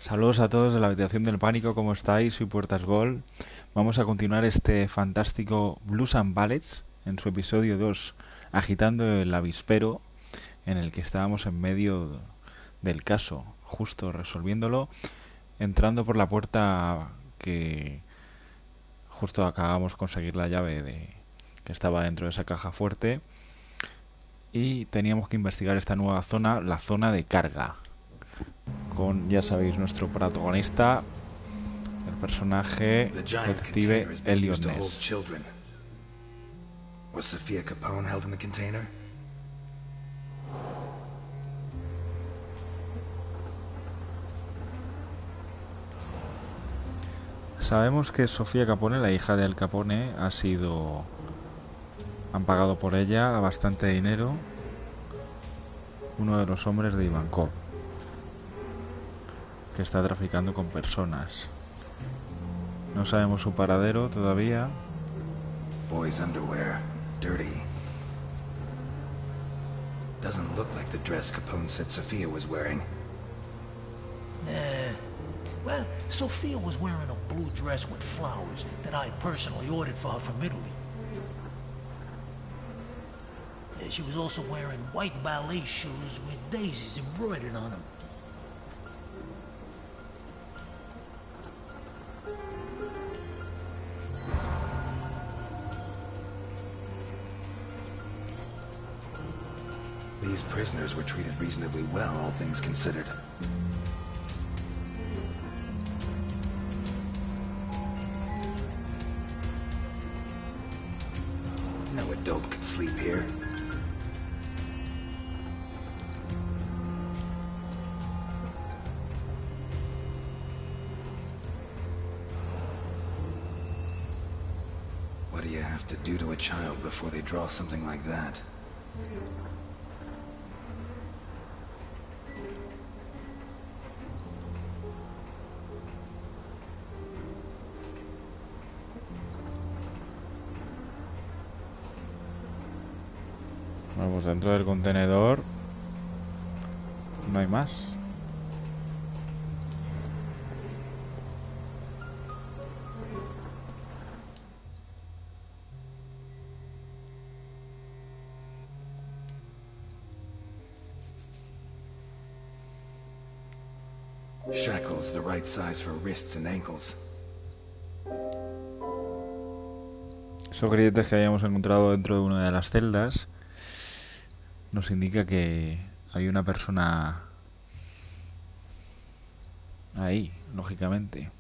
Saludos a todos de la habitación del pánico, ¿cómo estáis? Soy Puertas Gol. Vamos a continuar este fantástico Blues and Ballads en su episodio 2, Agitando el avispero, en el que estábamos en medio del caso, justo resolviéndolo, entrando por la puerta que justo acabamos de conseguir la llave que estaba dentro de esa caja fuerte, y teníamos que investigar esta nueva zona, la zona de carga, con, ya sabéis, nuestro protagonista, el personaje detective Elliot Ness. Was Sophia Capone held in the container? Sabemos que Sofía Capone, la hija de Al Capone, han pagado por ella a bastante dinero uno de los hombres de Ivankov, que está traficando con personas. No sabemos su paradero todavía. Boy's underwear, dirty. Doesn't look like the dress Capone said Sophia was wearing. Well, Sophia was wearing a blue dress with flowers that I personally ordered for her from Italy. She was also wearing white ballet shoes with daisies embroidered on them. These prisoners were treated reasonably well, all things considered. No adult could sleep here. What do you have to do to a child before they draw something like that? Vamos, dentro del contenedor no hay más. Shackles the right size for wrists and ankles. Esos grilletes que habíamos encontrado dentro de una de las celdas nos indica que hay una persona ahí, lógicamente.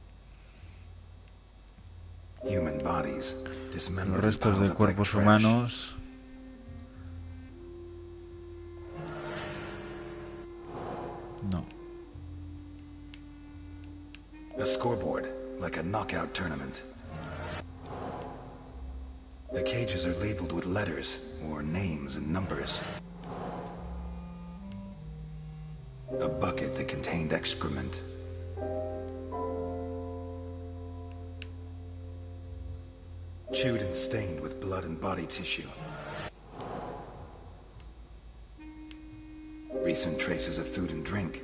Human bodies, Los dismembered restos and de piled up cuerpos like trash. humanos. No. A scoreboard, like a knockout tournament. The cages are labeled with letters, or names and numbers. A bucket that contained excrement. Chewed and stained with blood and body tissue. Recent traces of food and drink.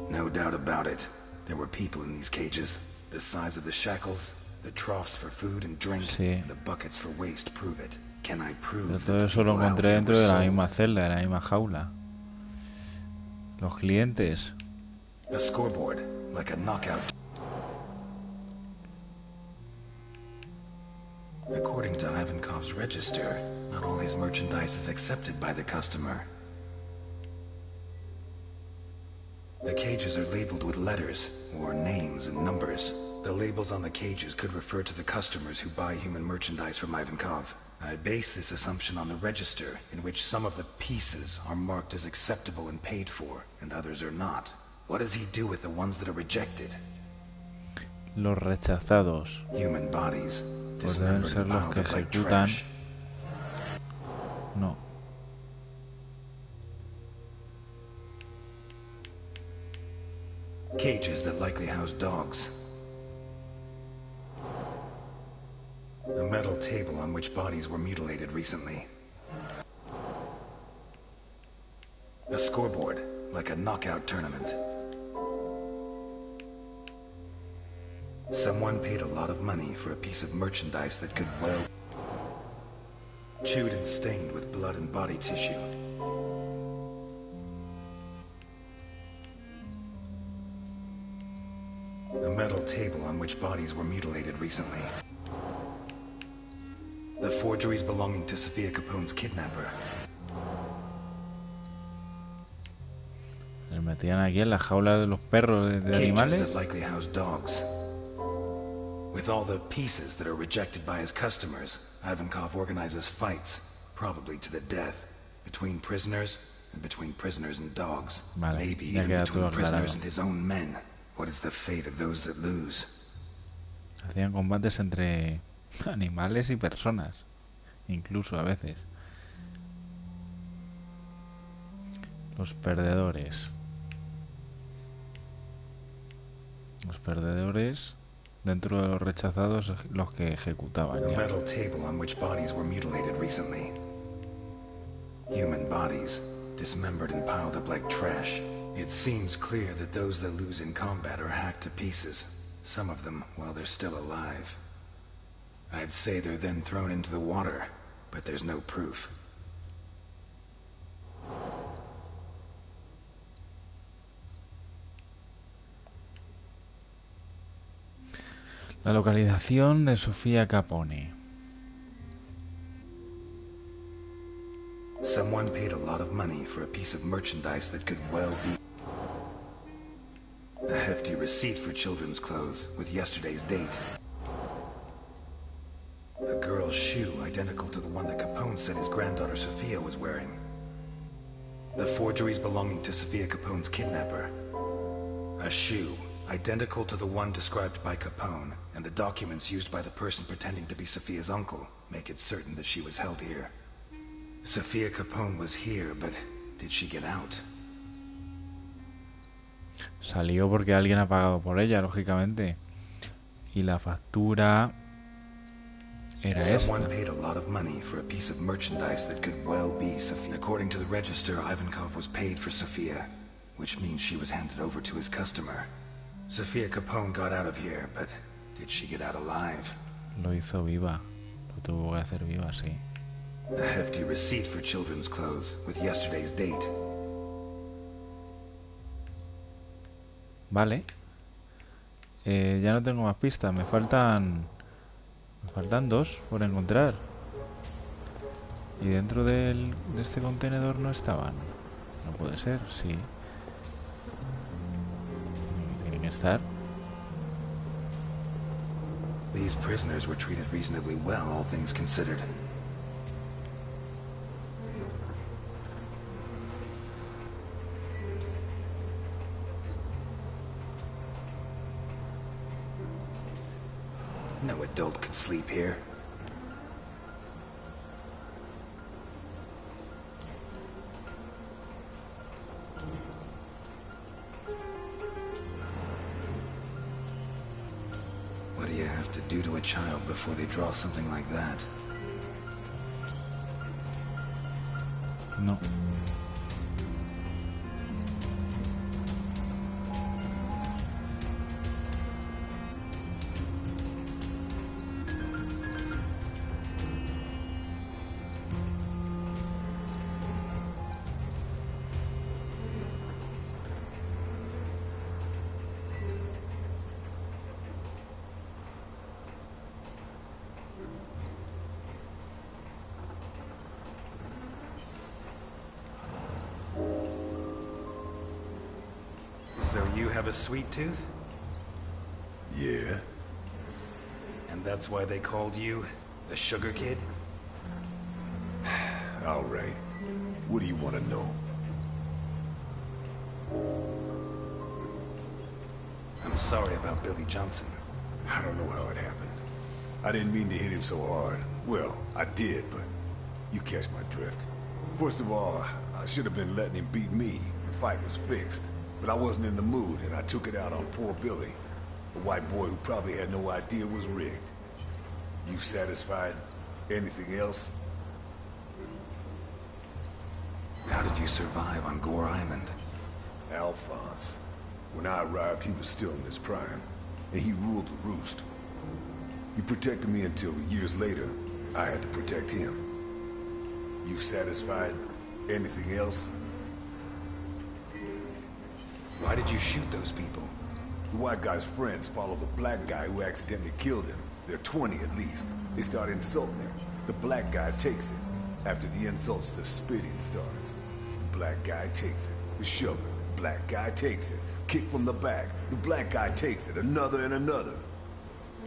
No doubt about it. There were people in these cages. The size of the shackles, the troughs for food and drink, Sí. and the buckets for waste prove it. Can I prove Pero that todo the eso lo people out encontré here dentro were de la sold? misma celda, de la misma jaula. Los clientes. A scoreboard, like a knockout. According to Ivankov's register, not all his merchandise is accepted by the customer. The cages are labeled with letters, or names and numbers. The labels on the cages could refer to the customers who buy human merchandise from Ivankov. I base this assumption on the register, in which some of the pieces are marked as acceptable and paid for, and others are not. What does he do with the ones that are rejected? Los rechazados. Human bodies, Pues deben dismembered ser and los piled que up like ejecutan. trash. No. Cages that likely house dogs. A metal table on which bodies were mutilated recently. A scoreboard, like a knockout tournament. Someone paid a lot of money for a piece of merchandise that could well... chewed and stained with blood and body tissue. A metal table on which bodies were mutilated recently. The forgeries belonging to Sophia Capone's kidnapper. Les metían aquí en la jaula de los perros de animales. Cages that likely house dogs. With all the pieces that are rejected by his customers, Ivankov organizes fights, probably to the death, between prisoners and between prisoners and dogs. Vale, Maybe ya even queda between todo prisoners aclarado. and his own men. What is the fate of those that lose? Hacían combates entre animales y personas, incluso a veces. Los perdedores. Los perdedores, dentro de los rechazados, los que ejecutaban. A Ya. metal table on which bodies were mutilated recently. Human bodies, dismembered and piled up like trash. It seems clear that those that lose in combat are hacked to pieces. Some of them while they're still alive. I'd say they're then thrown into the water, but there's no proof. La localización de Sofía Capone. Someone paid a lot of money for a piece of merchandise that could well be a hefty receipt for children's clothes with yesterday's date. A girl's shoe identical to the one that Capone said his granddaughter Sophia was wearing. The forgeries belonging to Sophia Capone's kidnapper. A shoe identical to the one described by Capone, and the documents used by the person pretending to be Sophia's uncle make it certain that she was held here. Sophia Capone was here, but did she get out? Salió porque alguien ha pagado por ella, lógicamente. Y la factura era esta. Someone paid a lot of money for a piece of merchandise that could well be Sophia. According to the register, Ivankov was paid for Sophia, which means she was handed over to his customer. Sophia Capone got out of here, but did she get out alive? Lo hizo viva. Lo tuvo que hacer viva, sí. A hefty receipt for children's clothes with yesterday's date. Vale. Ya no tengo más pistas. Me faltan dos por encontrar. Y dentro de este contenedor no estaban. No puede ser, sí. Tienen que estar. These prisoners were treated reasonably well, all things considered. No adult could sleep here. What do you have to do to a child before they draw something like that? No. So you have a sweet tooth? Yeah? And that's why they called you the Sugar Kid? All right. What do you want to know? I'm sorry about Billy Johnson. I don't know how it happened. I didn't mean to hit him so hard. Well, I did, but you catch my drift. First of all, I should have been letting him beat me. The fight was fixed. But I wasn't in the mood, and I took it out on poor Billy, a white boy who probably had no idea it was rigged. You satisfied? Anything else? How did you survive on Gore Island? Alphonse. When I arrived, he was still in his prime. and he ruled the roost. He protected me until years later, I had to protect him. You satisfied? Anything else? Why did you shoot those people? The white guy's friends follow the black guy who accidentally killed him. They're 20 at least. They start insulting him. The black guy takes it. After the insults, the spitting starts. The black guy takes it. The shoving. The black guy takes it. Kick from the back. The black guy takes it. Another and another.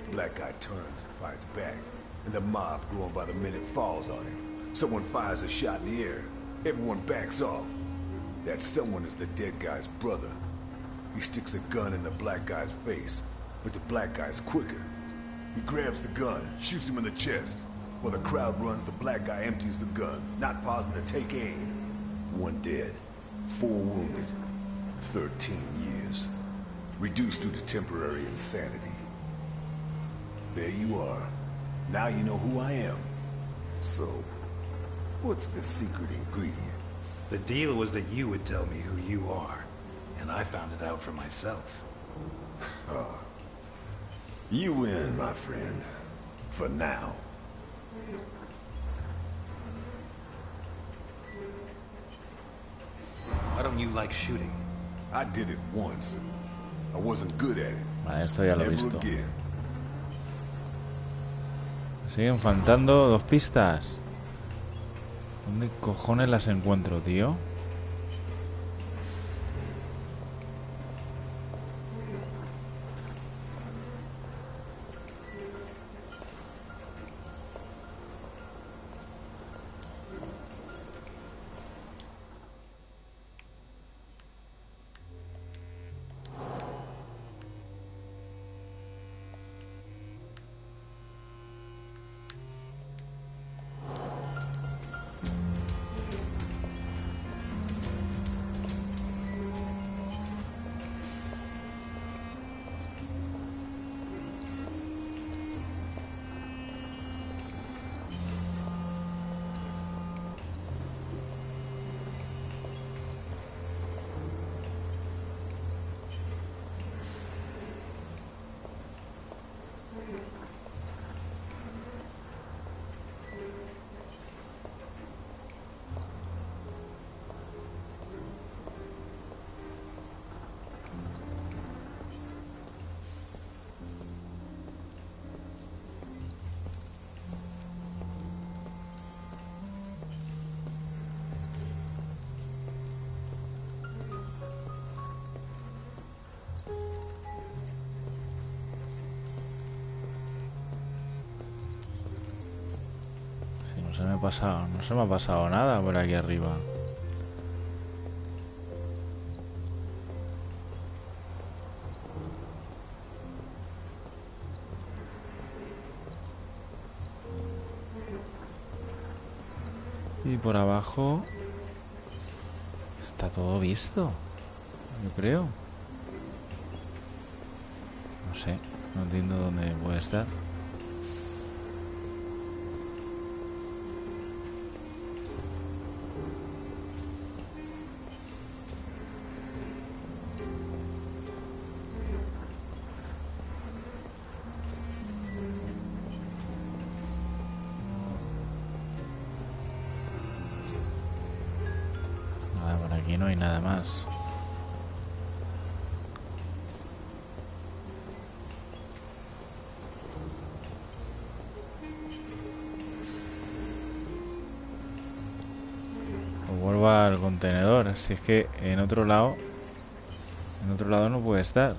The black guy turns and fights back. And the mob, growing by the minute, falls on him. Someone fires a shot in the air. Everyone backs off. That someone is the dead guy's brother. He sticks a gun in the black guy's face, but the black guy's quicker. He grabs the gun, shoots him in the chest. While the crowd runs, the black guy empties the gun, not pausing to take aim. 1 dead, 4 wounded, 13 years. Reduced due to temporary insanity. There you are. Now you know who I am. So, what's the secret ingredient? The deal was that you would tell me who you are, and I found it out for myself. Oh. You win, my friend. For now. Why don't you like shooting? I did it once. I wasn't good at it. Vale, esto ya lo he Never visto. again. Siguen faltando 2 pistas. ¿Dónde cojones las encuentro, tío? No se me ha pasado nada por aquí arriba. Y por abajo está todo visto, yo creo. No sé, no entiendo dónde puede estar. Aquí no hay nada más. O vuelvo al contenedor. Si es que en otro lado no puede estar.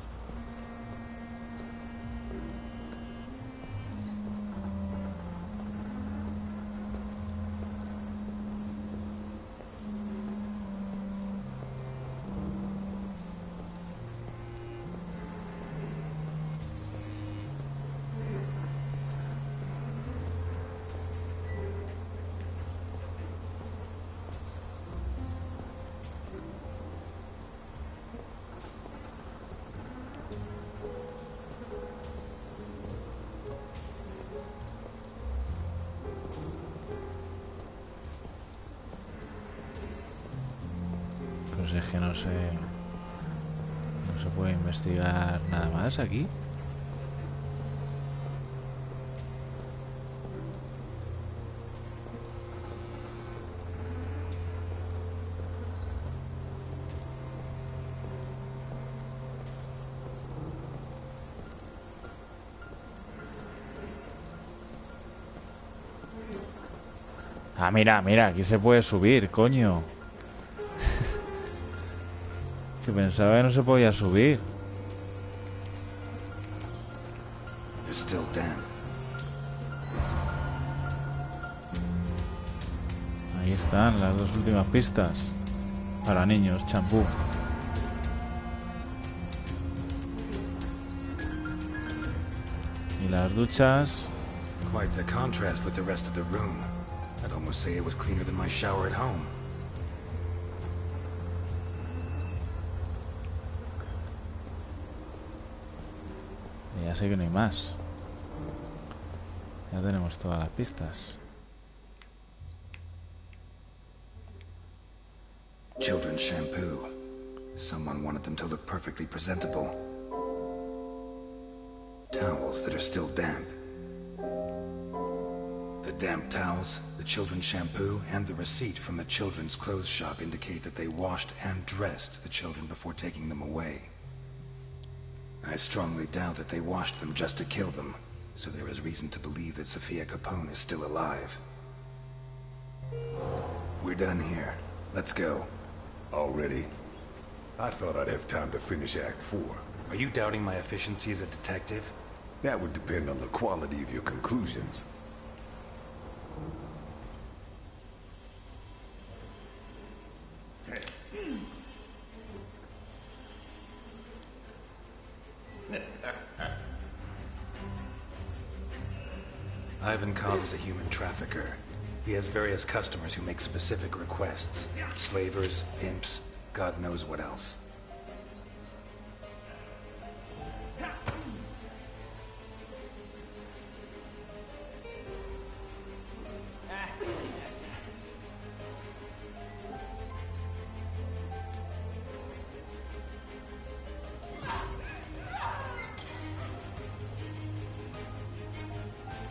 Pues es que no se puede investigar nada más aquí. Ah, mira, mira, aquí se puede subir, coño. Que pensaba que no se podía subir. They're still damp. Ahí están las dos últimas pistas. Para niños, champú. Y las duchas. Quite the contrast with the rest of the room. I'd almost say it was cleaner than my shower at home. Y ya sé que no hay más. Ya tenemos todas las pistas. Children's shampoo. Someone wanted them to look perfectly presentable. Towels that are still damp. The damp towels, the children's shampoo, and the receipt from the children's clothes shop indicate that they washed and dressed the children before taking them away. I strongly doubt that they washed them just to kill them, so there is reason to believe that Sofia Capone is still alive. We're done here. Let's go. Already? I thought I'd have time to finish Act 4. Are you doubting my efficiency as a detective? That would depend on the quality of your conclusions. Ivankov is a human trafficker. He has various customers who make specific requests. Slavers, pimps, God knows what else.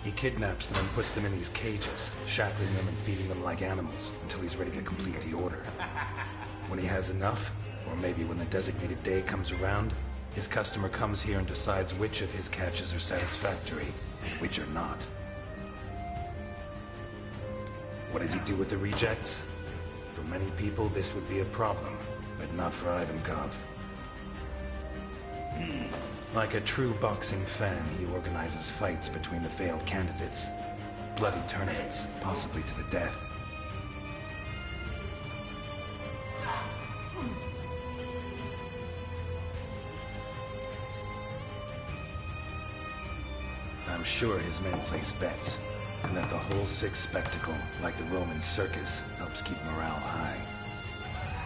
He kidnaps them and puts them in these cages, shackling them and feeding them like animals until he's ready to complete the order. When he has enough, or maybe when the designated day comes around, his customer comes here and decides which of his catches are satisfactory and which are not. What does he do with the rejects? For many people, this would be a problem, but not for Ivankov. Like a true boxing fan, he organizes fights between the failed candidates. Bloody tournaments, possibly to the death. I'm sure his men place bets, and that the whole sick spectacle, like the Roman circus, helps keep morale high.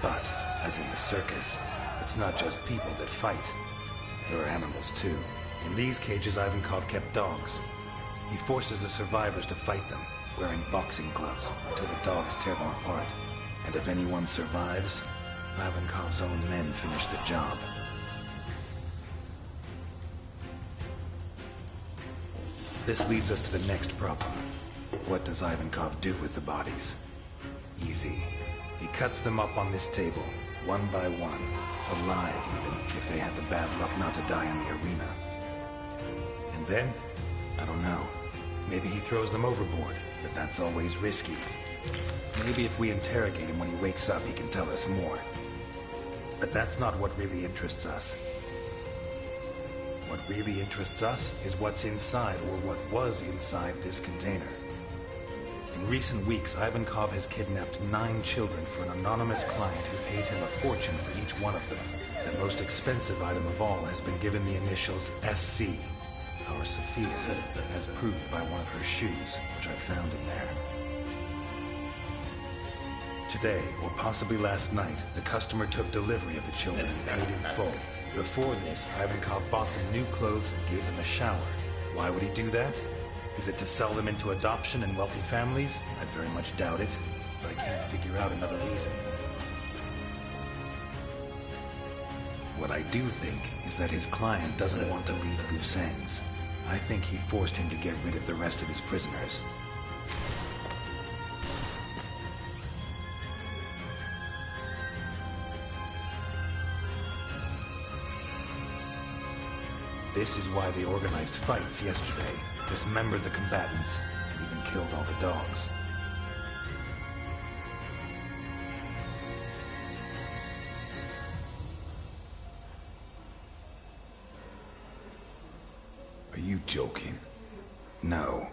But, as in the circus, it's not just people that fight. There are animals, too. In these cages, Ivankov kept dogs. He forces the survivors to fight them, wearing boxing gloves, until the dogs tear them apart. And if anyone survives, Ivankov's own men finish the job. This leads us to the next problem. What does Ivankov do with the bodies? Easy. He cuts them up on this table, one by one, alive even, if they had the bad luck not to die in the arena. And then, I don't know, maybe he throws them overboard, but that's always risky. Maybe if we interrogate him when he wakes up, he can tell us more. But that's not what really interests us. What really interests us is what's inside, or what was inside this container. In recent weeks, Ivankov has kidnapped 9 children for an anonymous client who pays him a fortune for each one of them. The most expensive item of all has been given the initials SC. Our Sophia, as proved by one of her shoes, which I found in there. Today, or possibly last night, the customer took delivery of the children and paid in full. Before this, Ivankov bought them new clothes and gave them a shower. Why would he do that? Is it to sell them into adoption in wealthy families? I very much doubt it, but I can't figure out another reason. What I do think is that his client doesn't want to leave loose ends. I think he forced him to get rid of the rest of his prisoners. This is why they organized fights yesterday, dismembered the combatants, and even killed all the dogs. You joking? No.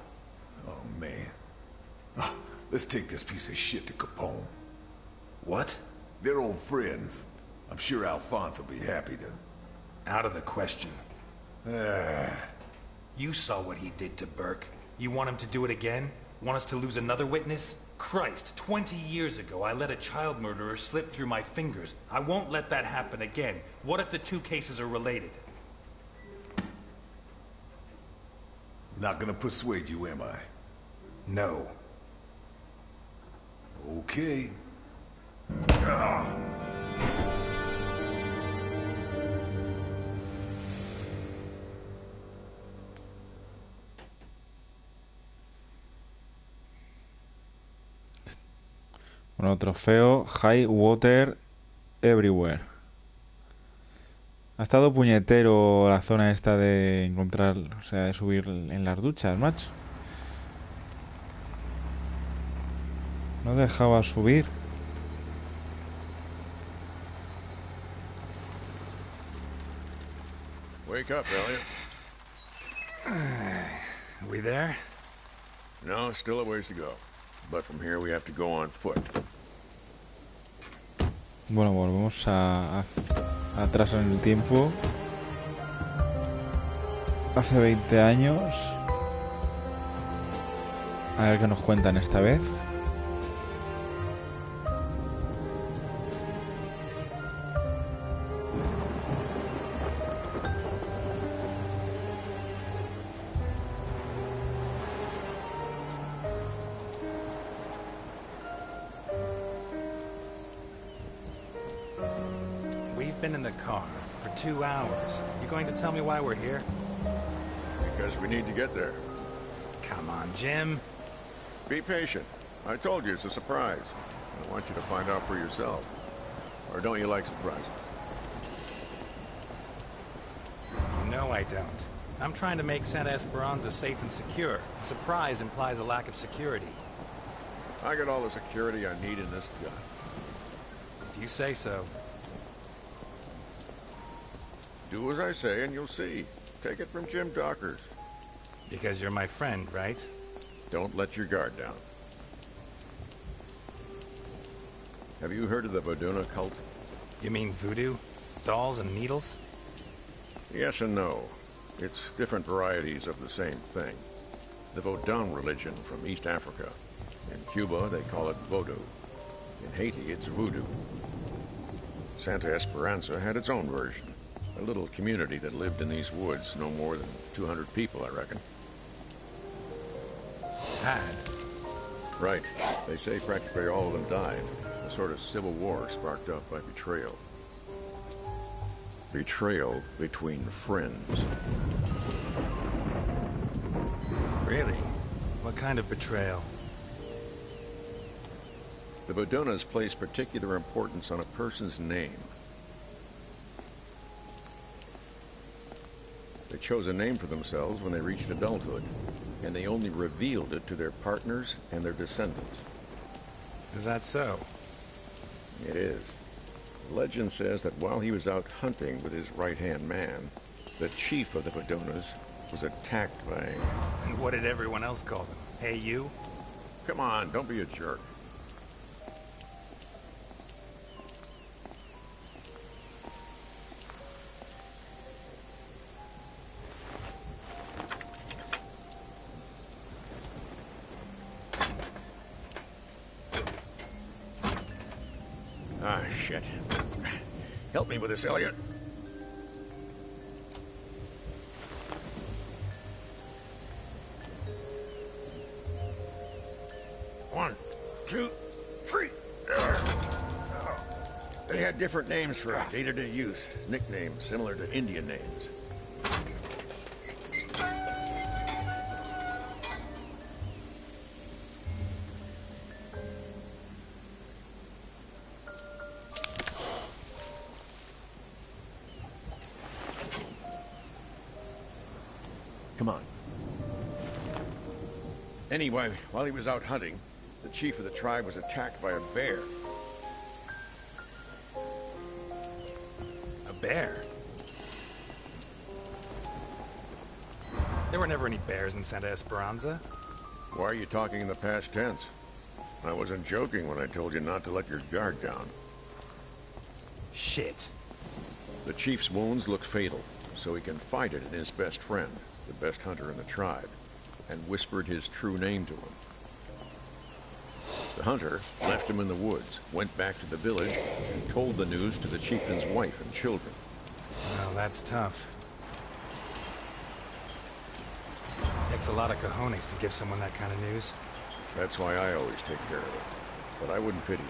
Oh, man. Let's take this piece of shit to Capone. What? They're old friends. I'm sure Alphonse will be happy to. Out of the question. You saw what he did to Burke. You want him to do it again? Want us to lose another witness? Christ, 20 years ago I let a child murderer slip through my fingers. I won't let that happen again. What if the two cases are related? Not gonna persuade you, am I? No. Okay. Bueno, trofeo High Water Everywhere. Ha estado puñetero la zona esta de encontrar, o sea, de subir en las duchas, macho. No dejaba subir. Wake up, Elliot. Are we there? No, still a ways to go. But from here we have to go on foot. Bueno, volvemos atrás en el tiempo. Hace 20 años. A ver qué nos cuentan esta vez. We've been in the car for 2 hours. You going to tell me why we're here? Because we need to get there. Come on, Jim. Be patient. I told you it's a surprise. I want you to find out for yourself. Or don't you like surprises? No, I don't. I'm trying to make Santa Esperanza safe and secure. Surprise implies a lack of security. I got all the security I need in this gun. If you say so. Do as I say and you'll see. Take it from Jim Dockers. Because you're my friend, right? Don't let your guard down. Have you heard of the Voduna cult? You mean voodoo? Dolls and needles? Yes and no. It's different varieties of the same thing. The Vodun religion from East Africa. In Cuba, they call it Vodou. In Haiti, it's voodoo. Santa Esperanza had its own version. A little community that lived in these woods, no more than 200 people, I reckon. Had? Right. They say practically all of them died. A sort of civil war sparked up by betrayal. Betrayal between friends. Really? What kind of betrayal? The Vodunas place particular importance on a person's name. They chose a name for themselves when they reached adulthood, and they only revealed it to their partners and their descendants. Is that so? It is. Legend says that while he was out hunting with his right-hand man, the chief of the Vodunas was attacked by... And what did everyone else call them? Hey, you? Come on, don't be a jerk. Ah, shit. Help me with this, Elliot. One, two, three. They had different names for day-to-day use. Nicknames similar to Indian names. Come on. Anyway, while he was out hunting, the chief of the tribe was attacked by a bear. A bear? There were never any bears in Santa Esperanza. Why are you talking in the past tense? I wasn't joking when I told you not to let your guard down. Shit. The chief's wounds looked fatal, so he confided in his best friend, the best hunter in the tribe, and whispered his true name to him. The hunter left him in the woods, went back to the village, and told the news to the chieftain's wife and children. Well, that's tough. Takes a lot of cojones to give someone that kind of news. That's why I always take care of it. But I wouldn't pity him.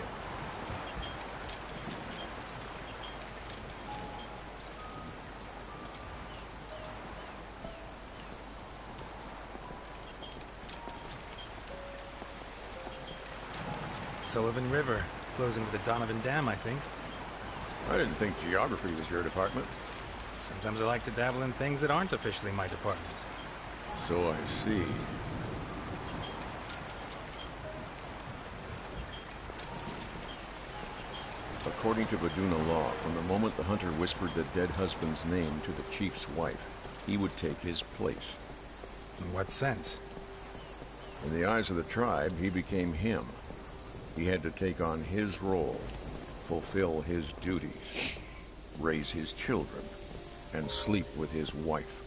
Sullivan River flows into the Donovan Dam, I think. I didn't think geography was your department. Sometimes I like to dabble in things that aren't officially my department. So I see. According to Vaduna law, from the moment the hunter whispered the dead husband's name to the chief's wife, he would take his place. In what sense? In the eyes of the tribe, he became him. He had to take on his role, fulfill his duties, raise his children, and sleep with his wife.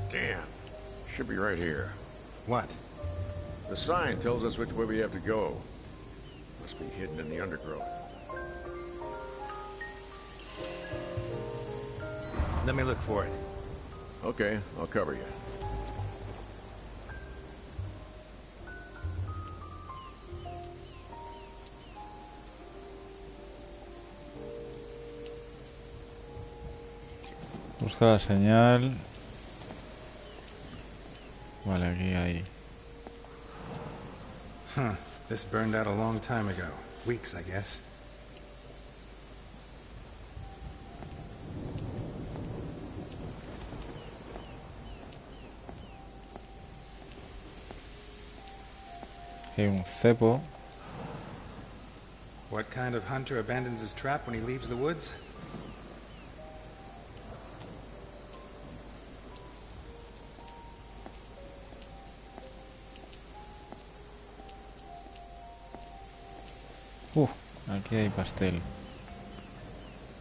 Dan, should be right here. What? The sign tells us which way we have to go. Must be hidden in the undergrowth. Let me look for it. Okay, I'll cover you. Busca la señal. Vale, aquí hay. Huh. This burned out a long time ago. Weeks, I guess. Aquí hay un cepo. What kind of hunter abandons his trap when he leaves the woods? Aquí hay pastel.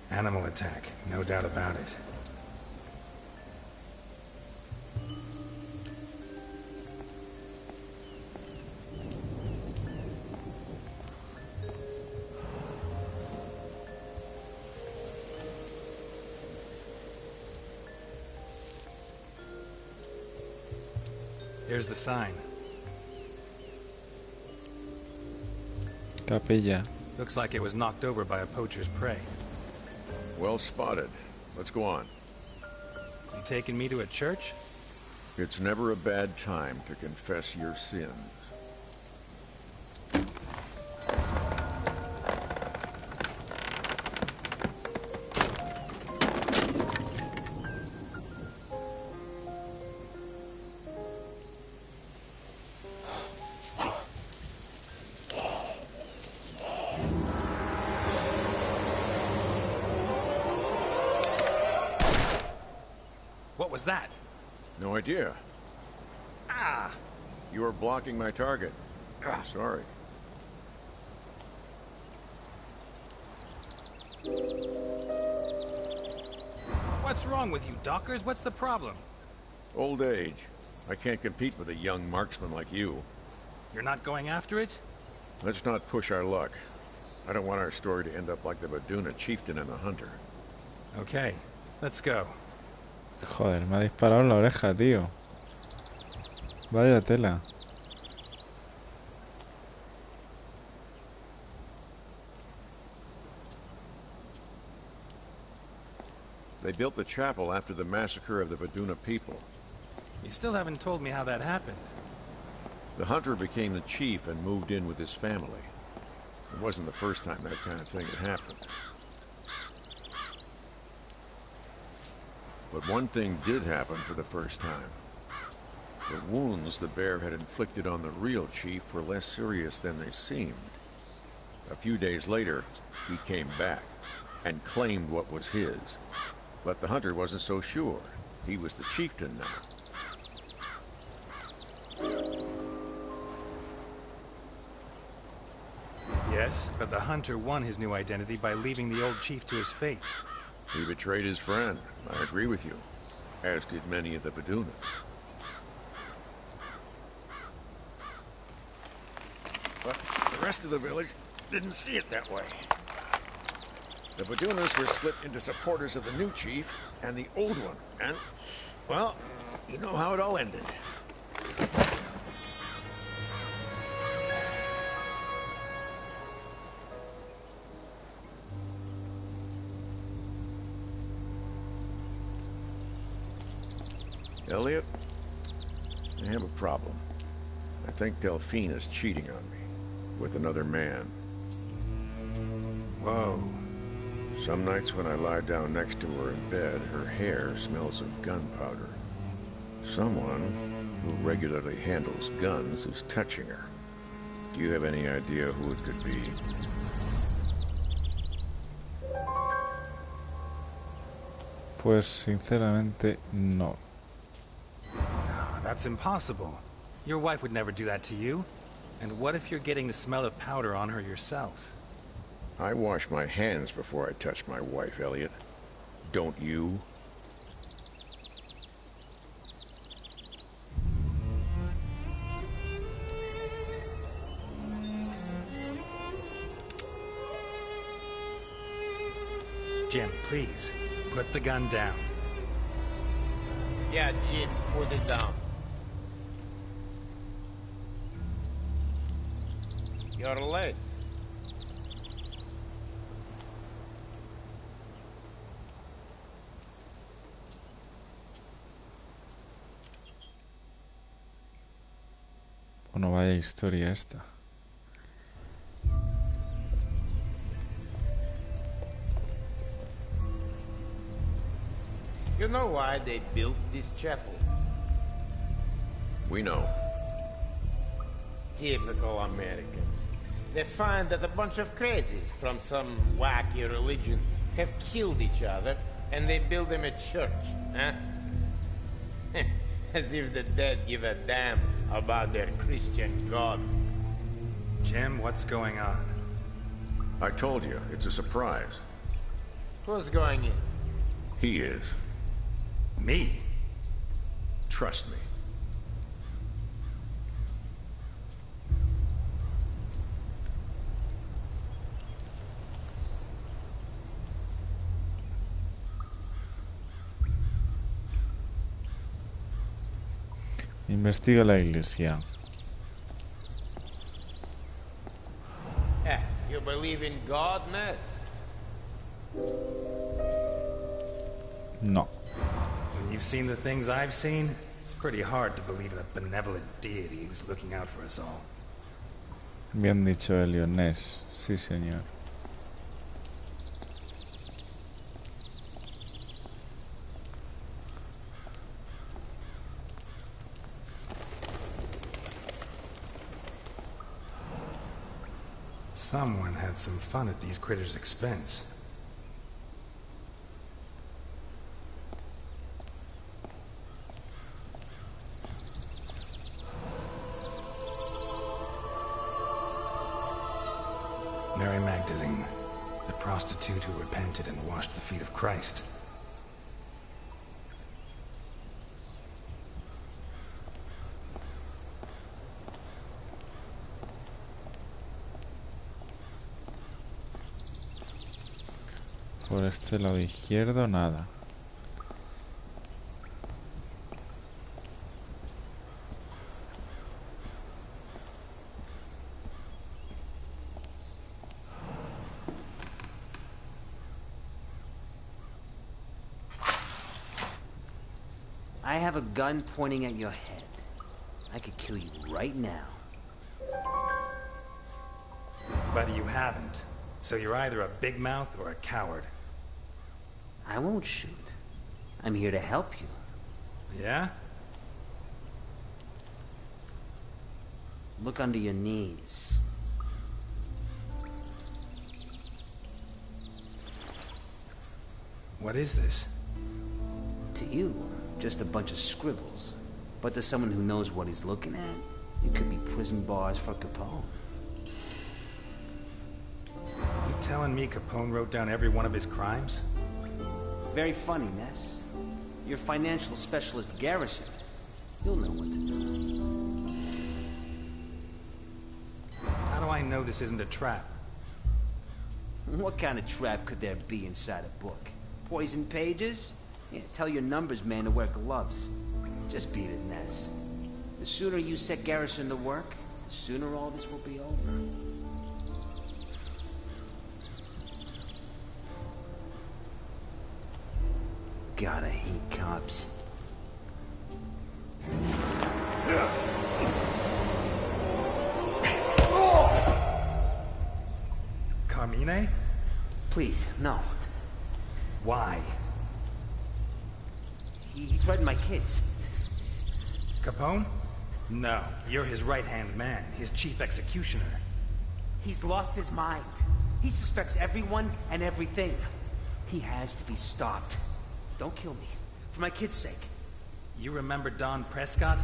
Animal attack, no doubt about it. Here's the sign. Capilla. Looks like it was knocked over by a poacher's prey. Well spotted. Let's go on. You taking me to a church? It's never a bad time to confess your sins. What was that? No idea. Ah! You were blocking my target. Sorry. What's wrong with you, Dockers? What's the problem? Old age. I can't compete with a young marksman like you. You're not going after it? Let's not push our luck. I don't want our story to end up like the Vaduna chieftain and the hunter. Okay, let's go. Joder, me ha disparado en la oreja, tío. Vaya tela. They built the chapel after the massacre of the Vaduna people. You still haven't told me how that happened. The hunter became the chief and moved in with his family. It wasn't the first time that kind of thing had happened. But one thing did happen for the first time. The wounds the bear had inflicted on the real chief were less serious than they seemed. A few days later, he came back, and claimed what was his. But the hunter wasn't so sure. He was the chieftain now. Yes, but the hunter won his new identity by leaving the old chief to his fate. He betrayed his friend. I agree with you. As did many of the Badunas. But the rest of the village didn't see it that way. The Badunas were split into supporters of the new chief and the old one. And, well, you know how it all ended. Elliot, I have a problem. I think Delphina's cheating on me with another man. Whoa. Some nights when I lie down next to her in bed, her hair smells of gunpowder. Someone who regularly handles guns is touching her. Do you have any idea who it could be? Pues sinceramente no. That's impossible. Your wife would never do that to you. And what if you're getting the smell of powder on her yourself? I wash my hands before I touch my wife, Elliot. Don't you? Jim, please, put the gun down. Yeah, Jim, put it down. You're late. Bueno, vaya historia esta. You know why they built this chapel? We know. Typical Americans. They find that a bunch of crazies from some wacky religion have killed each other, and they build them a church, huh? As if the dead give a damn about their Christian God. Jim, what's going on? I told you, it's a surprise. Who's going in? He is. Me? Trust me. Investiga la iglesia. You believe in God, Ness? No. When you've seen the things I've seen, it's pretty hard to believe in a benevolent deity who's looking out for us all. Bien dicho, Elliot Ness. Sí, señor. Someone had some fun at these critters' expense. Mary Magdalene, the prostitute who repented and washed the feet of Christ. Por este lado izquierdo, nada. I have a gun pointing at your head. I could kill you right now. But you haven't. So you're either a big mouth or a coward. I won't shoot. I'm here to help you. Yeah? Look under your knees. What is this? To you, just a bunch of scribbles. But to someone who knows what he's looking at, it could be prison bars for Capone. You telling me Capone wrote down every one of his crimes? Very funny, Ness. Your financial specialist, Garrison. He'll know what to do. How do I know this isn't a trap? What kind of trap could there be inside a book? Poison pages? Yeah, tell your numbers man to wear gloves. Just beat it, Ness. The sooner you set Garrison to work, the sooner all this will be over. God, I hate cops. Carmine? Please, no. Why? He threatened my kids. Capone? No, you're his right-hand man, his chief executioner. He's lost his mind. He suspects everyone and everything. He has to be stopped. Don't kill me. For my kids' sake. You remember Don Prescott?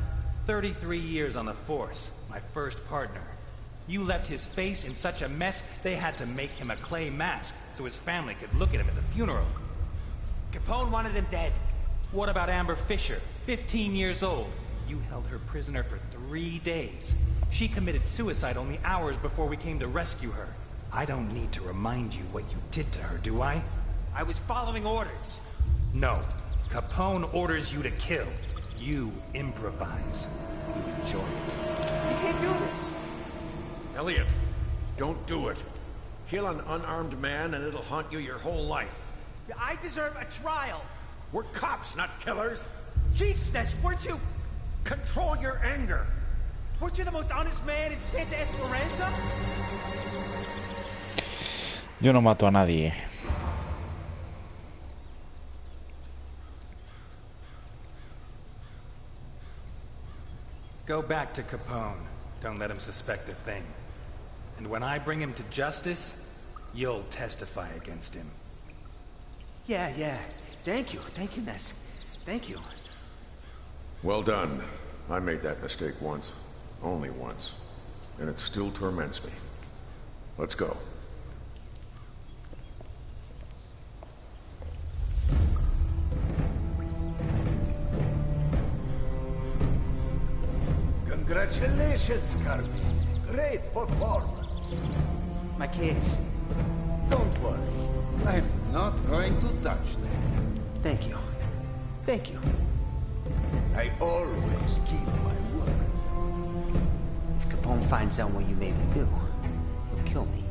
33 years on the force, my first partner. You left his face in such a mess, they had to make him a clay mask so his family could look at him at the funeral. Capone wanted him dead. What about Amber Fisher, 15 years old? You held her prisoner for 3 days. She committed suicide only hours before we came to rescue her. I don't need to remind you what you did to her, do I? I was following orders. No. Capone orders you to kill. You improvise. You enjoy it. You can't do this. Elliot, don't do it. Kill an unarmed man and it'll haunt you your whole life. I deserve a trial. We're cops, not killers. Jesus, Ness, weren't you... Control your anger. Weren't you the most honest man in Santa Esperanza? Yo no mato a nadie. Go back to Capone. Don't let him suspect a thing. And when I bring him to justice, you'll testify against him. Yeah. Thank you, Ness. Thank you. Well done. I made that mistake once. Only once. And it still torments me. Let's go. Congratulations, Carmine. Great performance. My kids. Don't worry. I'm not going to touch them. Thank you. I always keep my word. If Capone finds out what you made me do, he'll kill me.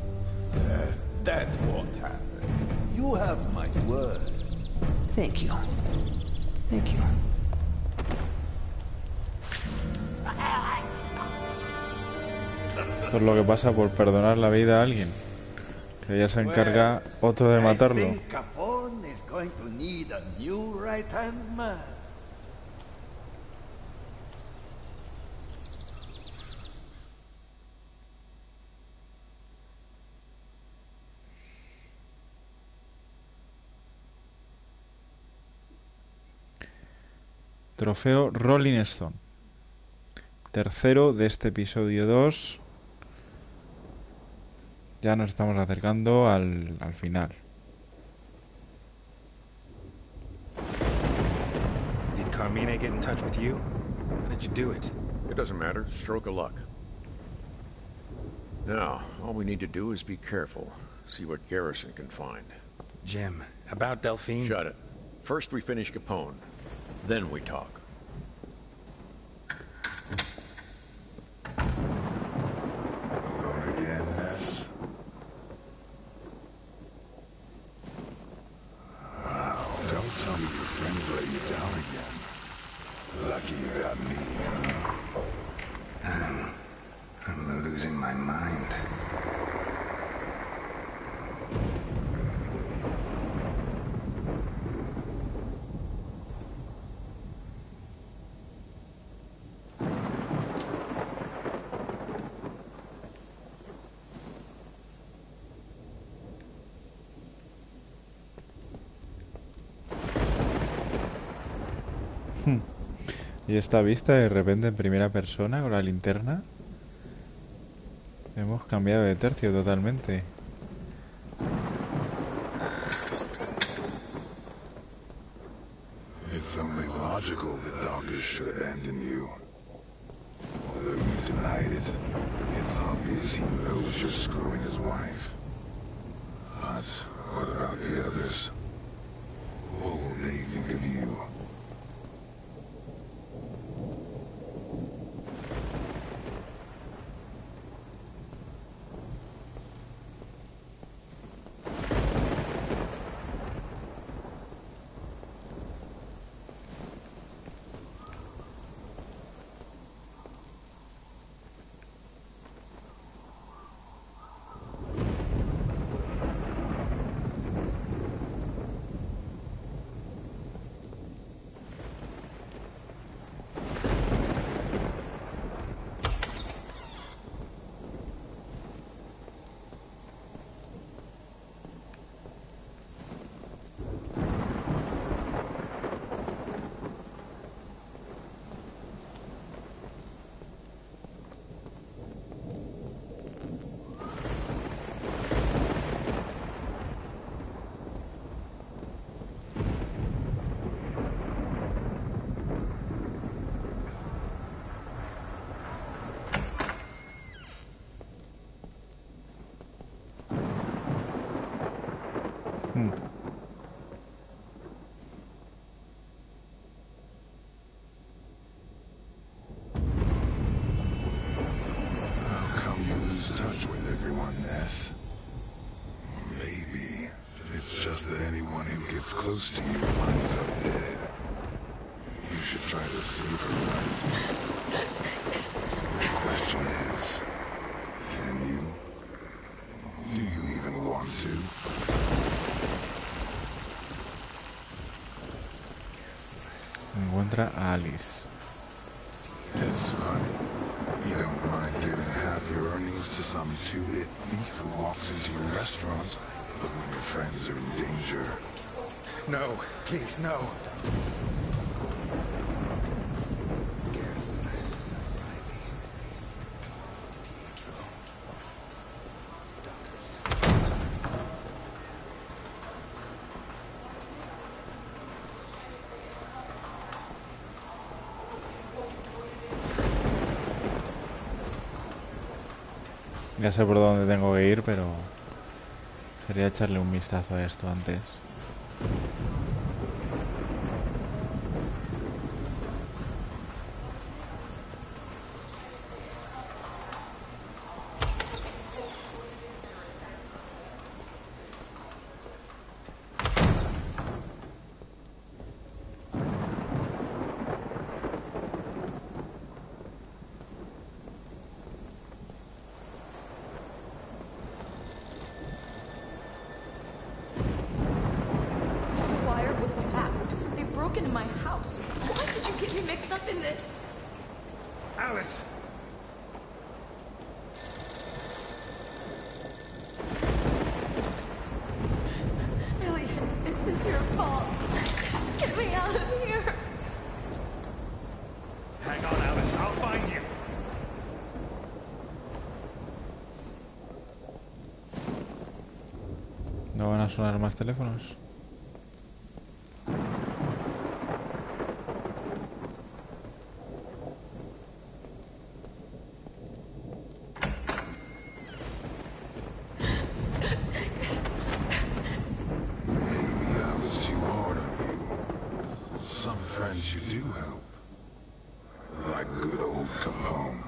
That won't happen. You have my word. Thank you. Esto es lo que pasa por perdonar la vida a alguien. Que ya se encarga otro de matarlo. I think Capone is going to need a new right-hand man. Trofeo Rolling Stone. Tercero de este episodio 2. Ya nos estamos acercando al final. Did Carmine get in touch with you? How did you do it? It doesn't matter. Stroke of luck. Now, all we need to do is be careful. See what Garrison can find. Jim, about Delphine? Shut it. First we finish Capone. Then we talk. Again, Ness. Wow, don't tell me your friends let you down again. Lucky you got me, huh? I'm losing my mind. Y esta vista de repente en primera persona con la linterna. Hemos cambiado de tercio totalmente. It's only logical that Dawkins should abandon you. Although you denied it, it's obvious he knows you're screwing his wife. But what about the others? What will they think of you? How come you lose touch with everyone, Ness? Maybe it's just that anyone who gets close to you winds up dead. You should try to save her, right? The question is, can you? Do you even want to? Encuentra a Alice. It's funny. You don't mind giving half your earnings to some two-bit thief who walks into your restaurant, but when your friends are in danger... No, please, no. Ya sé por dónde tengo que ir, pero quería echarle un vistazo a esto antes. In my house. Why did you get me mixed up in this? Alice! Elliot, this is your fault. Get me out of here. Hang on, Alice. I'll find you. ¿No van a sonar más teléfonos? You do help. Like good old Capone.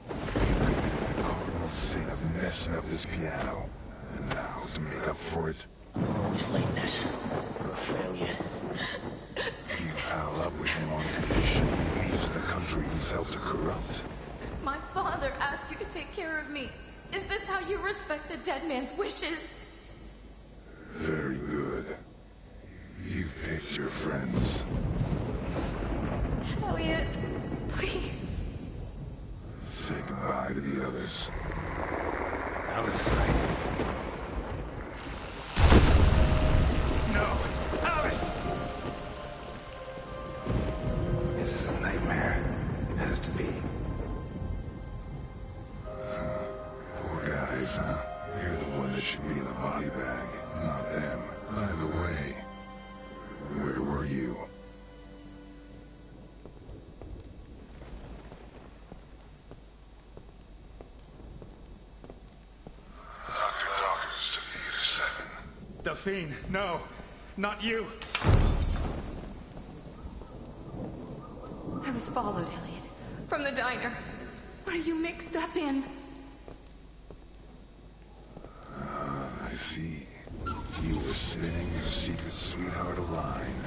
You committed the cardinal sin of messing up this piano. And now, to make up for it... You're always late, Ness. You're a failure. You pal up with him on condition he leaves the country he's helped to corrupt. My father asked you to take care of me. Is this how you respect a dead man's wishes? Very good. You've picked your friends. Elliot, please. Say goodbye to the others. Alice, No! Alice! This is a nightmare. Yes, huh? You're the one that should be in the body bag, not them. Either way, where were you? Dr. Dawkins to the 7. Delphine, no! Not you! I was followed, Elliot. From the diner. What are you mixed up in? I see. You were spinning your secret sweetheart a line.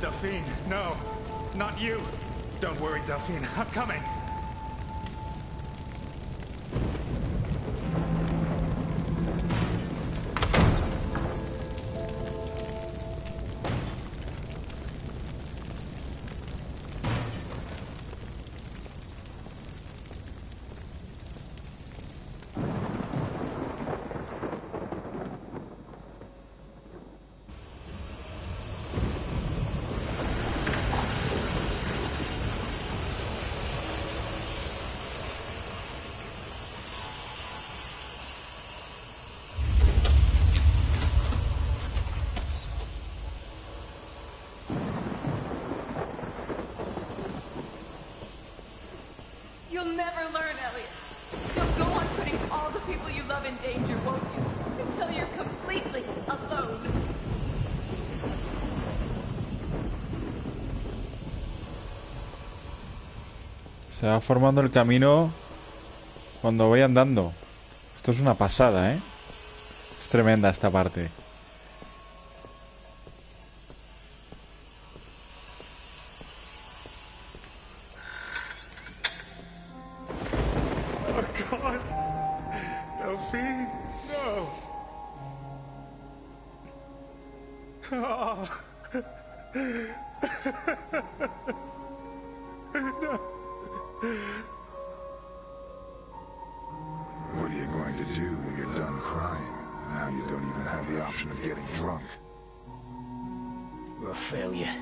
Delphine, no! Not you! Don't worry, Delphine, I'm coming! You'll never learn, Elliot. You'll go on putting all the people you love in danger, won't you? Until you're completely alone. Se va formando el camino cuando voy andando. Esto es una pasada, ¿eh? Es tremenda esta parte. Oh, God! Delphine, no! Oh. No. What are you going to do when you're done crying? Now you don't even have the option of getting drunk. We're a failure.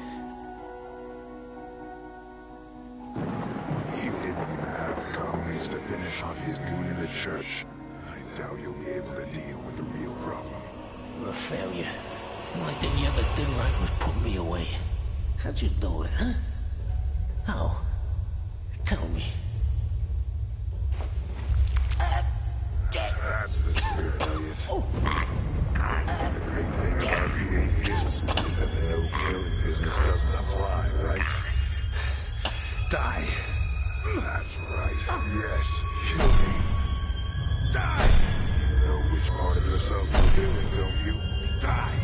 You didn't even have the cojones to finish off his goon in the church. I doubt you'll be able to deal with the real problem. We're a failure. The only thing you ever did right was put me away. How'd you do it, huh? How? Tell me. That's the spirit, Elliot. The great thing about you atheists is that the no-killing business doesn't apply, right? Die! That's right. Yes, kill me. Die! You know which part of yourself you're doing, don't you? Die!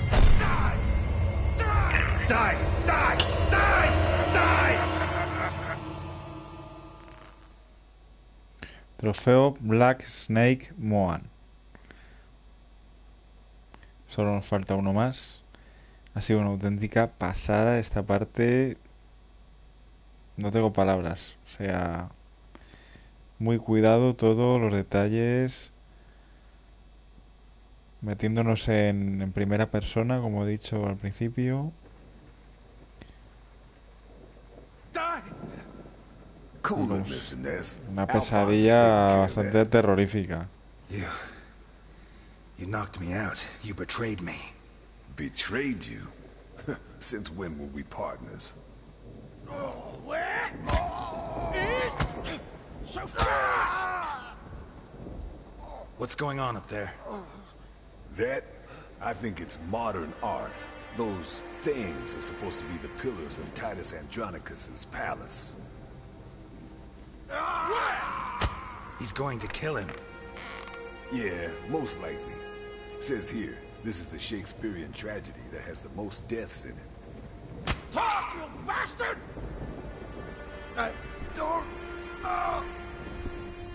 Die! Die! Die! Die! Die! Die! Trofeo Black Snake Moan. Solo nos falta uno más. Ha sido una auténtica pasada esta parte. No tengo palabras. O sea, muy cuidado todos los detalles. Metiéndonos en primera persona, como he dicho al principio. Una pesadilla bastante terrorífica. You knocked me out. You betrayed me. Betrayed you? Since when were we partners? Where is Sophia? What's going on up there? That? I think it's modern art. Those things are supposed to be the pillars of Titus Andronicus's palace. He's going to kill him. Yeah, most likely. Says here, this is the Shakespearean tragedy that has the most deaths in it. Talk, you bastard! I don't know.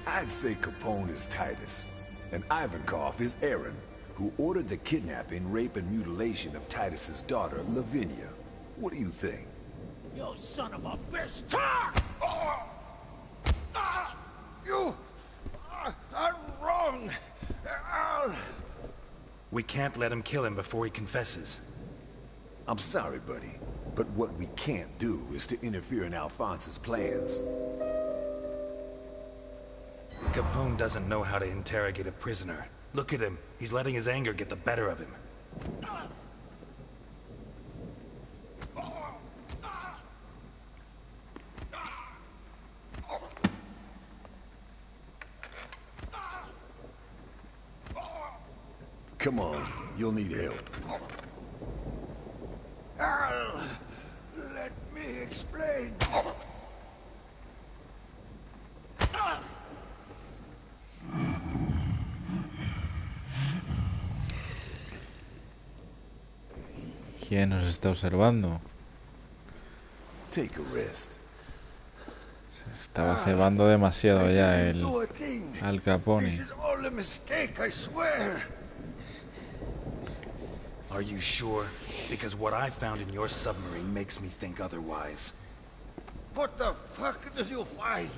I'd say Capone is Titus, and Ivankov is Aaron, who ordered the kidnapping, rape, and mutilation of Titus's daughter, Lavinia. What do you think? You son of a bitch! Talk! You are wrong. We can't let him kill him before he confesses. I'm sorry, buddy. But what we can't do is to interfere in Alphonse's plans. Capone doesn't know how to interrogate a prisoner. Look at him. He's letting his anger get the better of him. Come on, you'll need help. Al, let me explain. ¿Quién nos está observando? Take a rest. Se estaba cebando demasiado ya el Al Capone. This is all a mistake, I swear. Are you sure? Because what I found in your submarine makes me think otherwise. What the fuck did you find?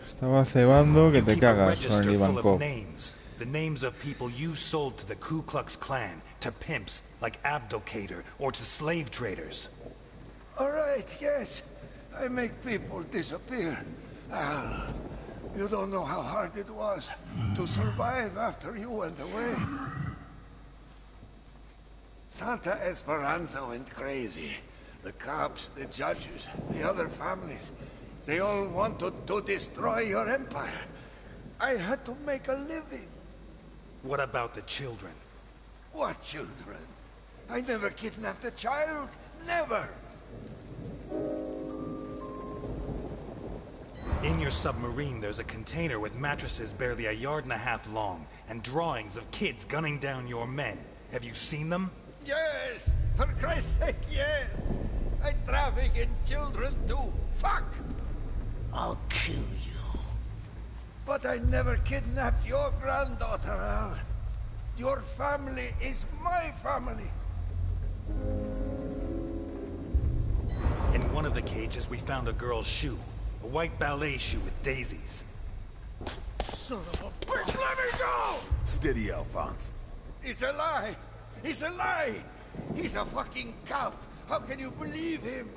Estaba cebando que You te keep a cagas con register el full of Ivankov. names. The names of people you sold to the Ku Klux Klan, to pimps like Abdelkader, or to slave traders. All right, yes. I make people disappear. Al, you don't know how hard it was to survive after you went away. Santa Esperanza went crazy. The cops, the judges, the other families, they all wanted to destroy your empire. I had to make a living. What about the children? What children? I never kidnapped a child. Never. In your submarine, there's a container with mattresses barely 1.5 yards long, and drawings of kids gunning down your men. Have you seen them? Yes, for Christ's sake, yes. I traffic in children too. Fuck. I'll kill you. But I never kidnapped your granddaughter, Al. Your family is my family. In one of the cages, we found a girl's shoe. A white ballet shoe with daisies. Son of a bitch, let me go! Steady, Alphonse. It's a lie. It's a lie. He's a fucking cop. How can you believe him?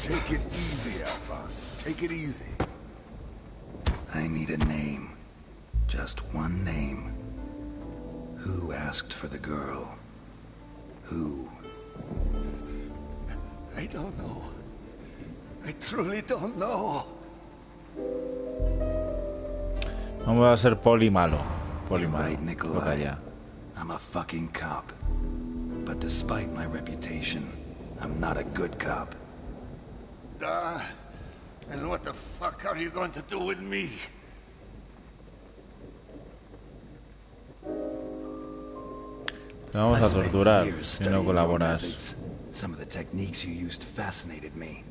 Take it easy, Alphonse. Take it easy. I need a name. Just one name. Who asked for the girl? Who? I don't know. I truly don't know. Vamos a ser poli malo. Poli You're malo. right, Toca Nikolai. ya. I'm a fucking cop. But despite my reputation, I'm not a good cop. And what the fuck are you going to do with me? Te vamos I a spent torturar years si no studying your colaboras. methods. Some of the techniques you used fascinated me.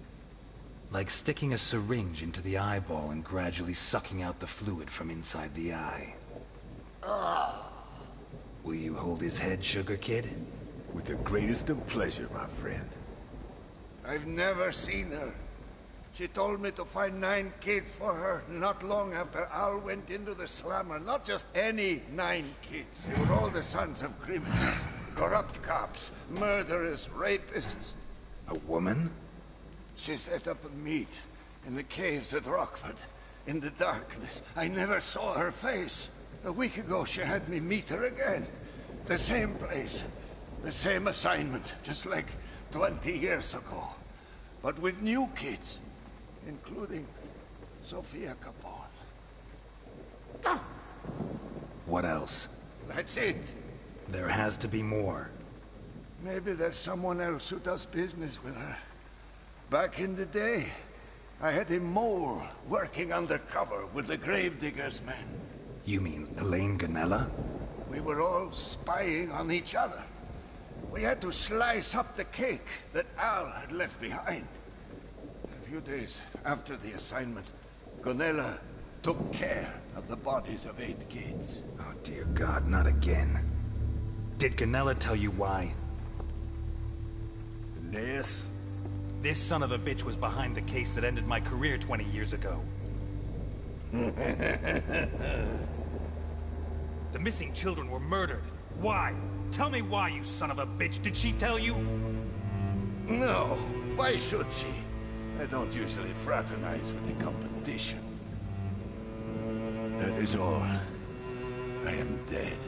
Like sticking a syringe into the eyeball and gradually sucking out the fluid from inside the eye. Will you hold his head, Sugar Kid? With the greatest of pleasure, my friend. I've never seen her. She told me to find 9 kids for her not long after Al went into the slammer. Not just any 9 kids. They were all the sons of criminals. Corrupt cops, murderers, rapists. A woman? She set up a meet in the caves at Rockford. In the darkness. I never saw her face. A week ago she had me meet her again. The same place. The same assignment. Just like 20 years ago. But with new kids. Including Sophia Capone. What else? That's it. There has to be more. Maybe there's someone else who does business with her. Back in the day, I had a mole working undercover with the Gravediggers men. You mean Elaine Ganella? We were all spying on each other. We had to slice up the cake that Al had left behind. A few days after the assignment, Gonella took care of the bodies of 8 kids. Oh dear God, not again. Did Ganella tell you why? Ness? This son of a bitch was behind the case that ended my career 20 years ago. The missing children were murdered. Why? Tell me why, you son of a bitch. Did she tell you? No. Why should she? I don't usually fraternize with the competition. That is all. I am dead.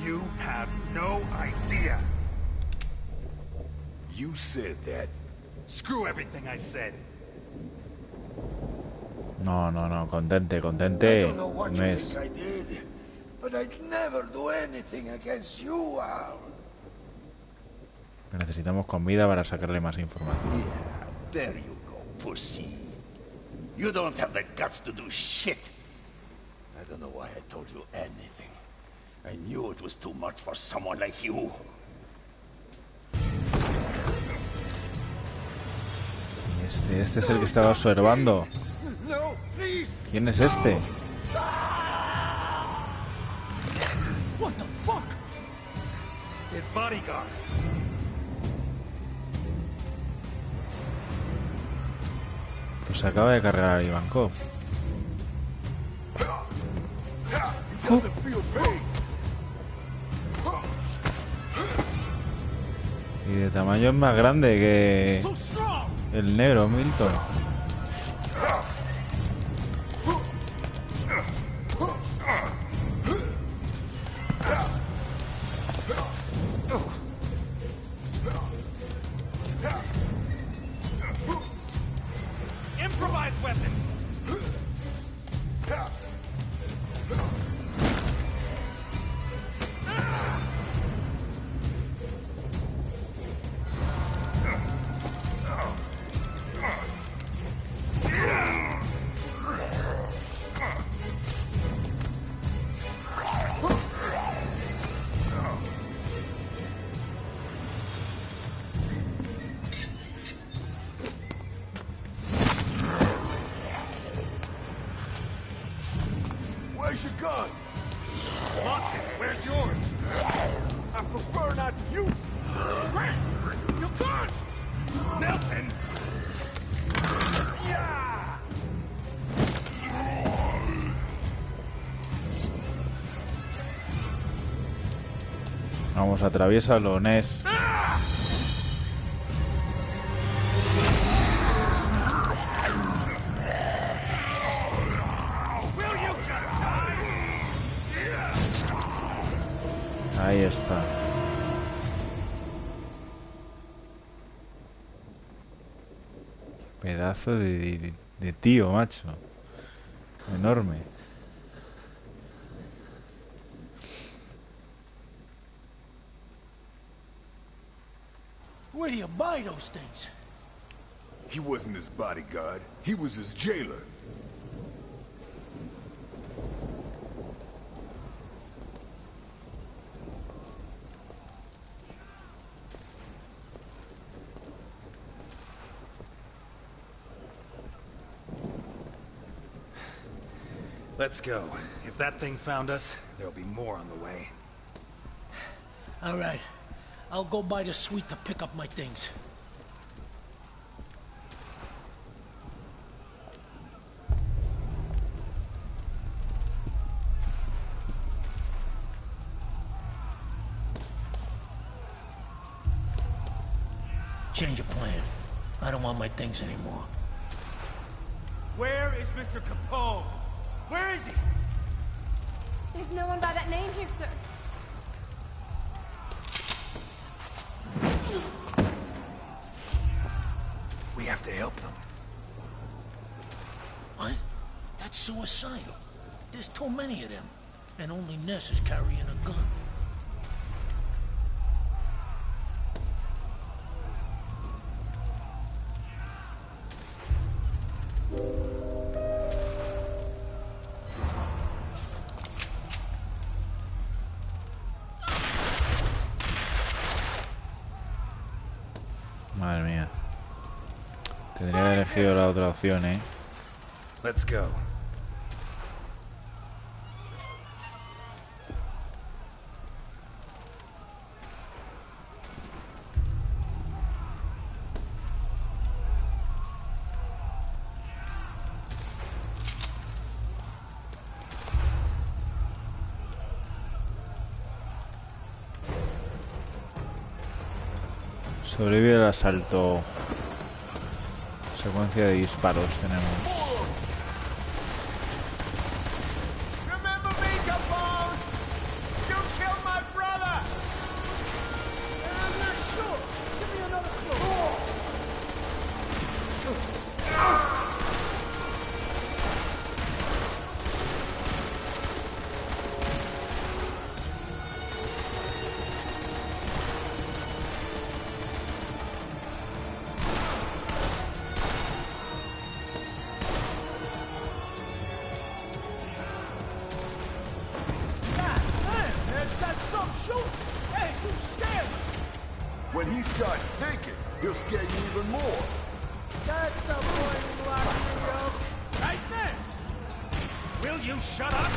You have no idea. You said that. Screw everything I said. No, contente, I contente. don't know what No you es. think I did, but I'd never do anything against you, Al. Necesitamos comida para sacarle más información. Yeah, there you go, pussy. You don't have the guts to do shit. I don't know why I told you anything. I knew it was too much for someone like you. Y este es el que estaba observando. No, please. ¿Quién es este? What the fuck? His bodyguard. Pues se acaba de cargar a Ivankov. He doesn't feel pain. Y de tamaño es más grande que el negro Milton. Improvised weapons. Where's your gun? Lost it. Where's yours? I prefer not to use it. Grant! Your gun! Nelson! Yeah! Vamos, atraviésalo, Ness. Will you just die? Ahí está. Pedazo de tío, macho. Enorme. Where do you buy those things? He wasn't his bodyguard. He was his jailer. Let's go. If that thing found us, there'll be more on the way. All right. I'll go by the suite to pick up my things. Change of plan. I don't want my things anymore. Where is Mr. Capone? Where is he? There's no one by that name here, sir. We have to help them. What? That's suicidal. There's too many of them. And only Ness is carrying a gun. Madre mía. Tendría que haber elegido la otra opción, ¿eh? Let's go. Sobrevive el asalto. Secuencia de disparos tenemos. When he starts thinking, he'll scare you even more. That's the boy who locked me up. Right next. Will you shut up?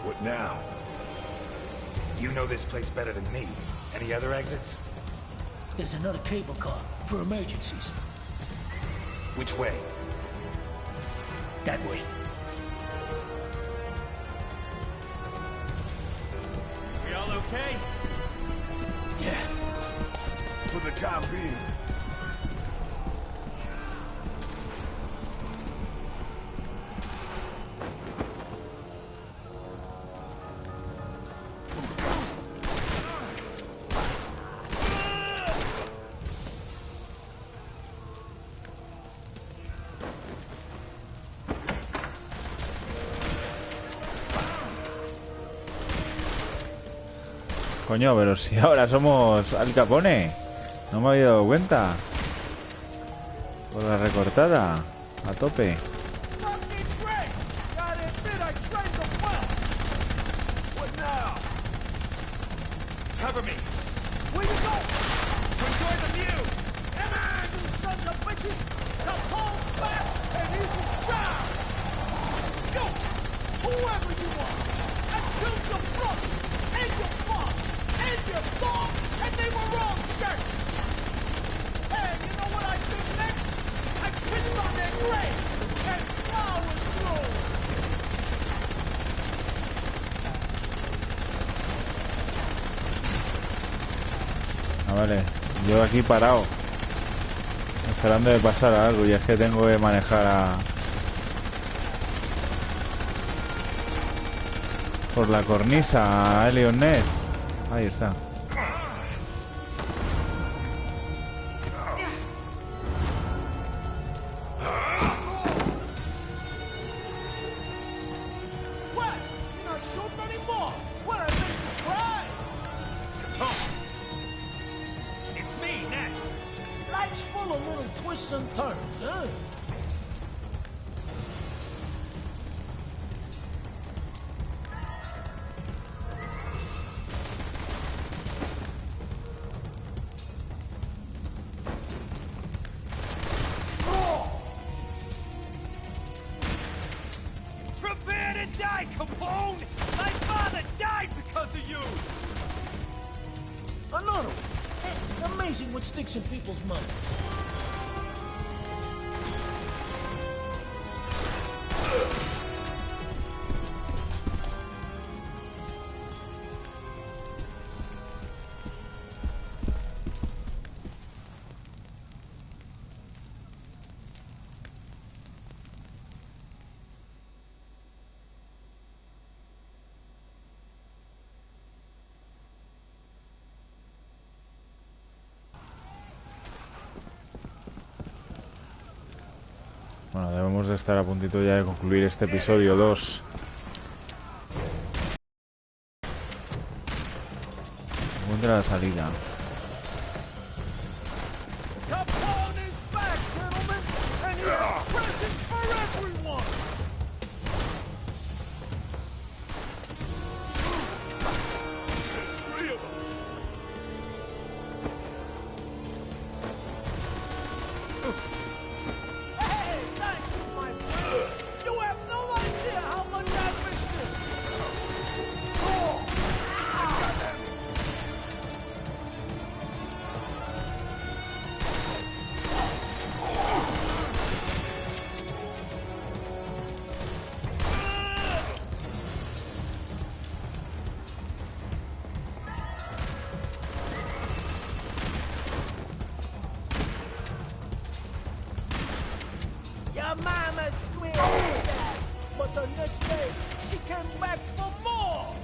What now? You know this place better than me. Any other exits? There's another cable car for emergencies. Which way? That way. We all okay? Yeah. For the time being. Coño, pero si ahora somos Al Capone. No me había dado cuenta. Por la recortada. A tope. Cover me. Where you go? To enjoy the view. Come on, you sons of bitches. The whole back and easy shot. Yo, whoever you are, I killed your brother and your mom and your dog, and they were wrong, sir. And you know what I did next? I pissed on their grave and flowers grew. Ah, vale. Yo aquí parado. Esperando de pasar algo. Y es que tengo que manejar a... por la cornisa a Elliot Ness. Ahí está. What? You're not shooting anymore? What, I make you cry? It's me, Ness. Life's full of little twists and turns, huh? Prepare to die, Capone! My father died because of you! Another one. Amazing what sticks in people's minds. Bueno, debemos de estar a puntito ya de concluir este episodio 2. Encuentra la salida. Capone is back, gentlemen, and he has presents for everyone! My mama squealed at that, but the next day she came back for more.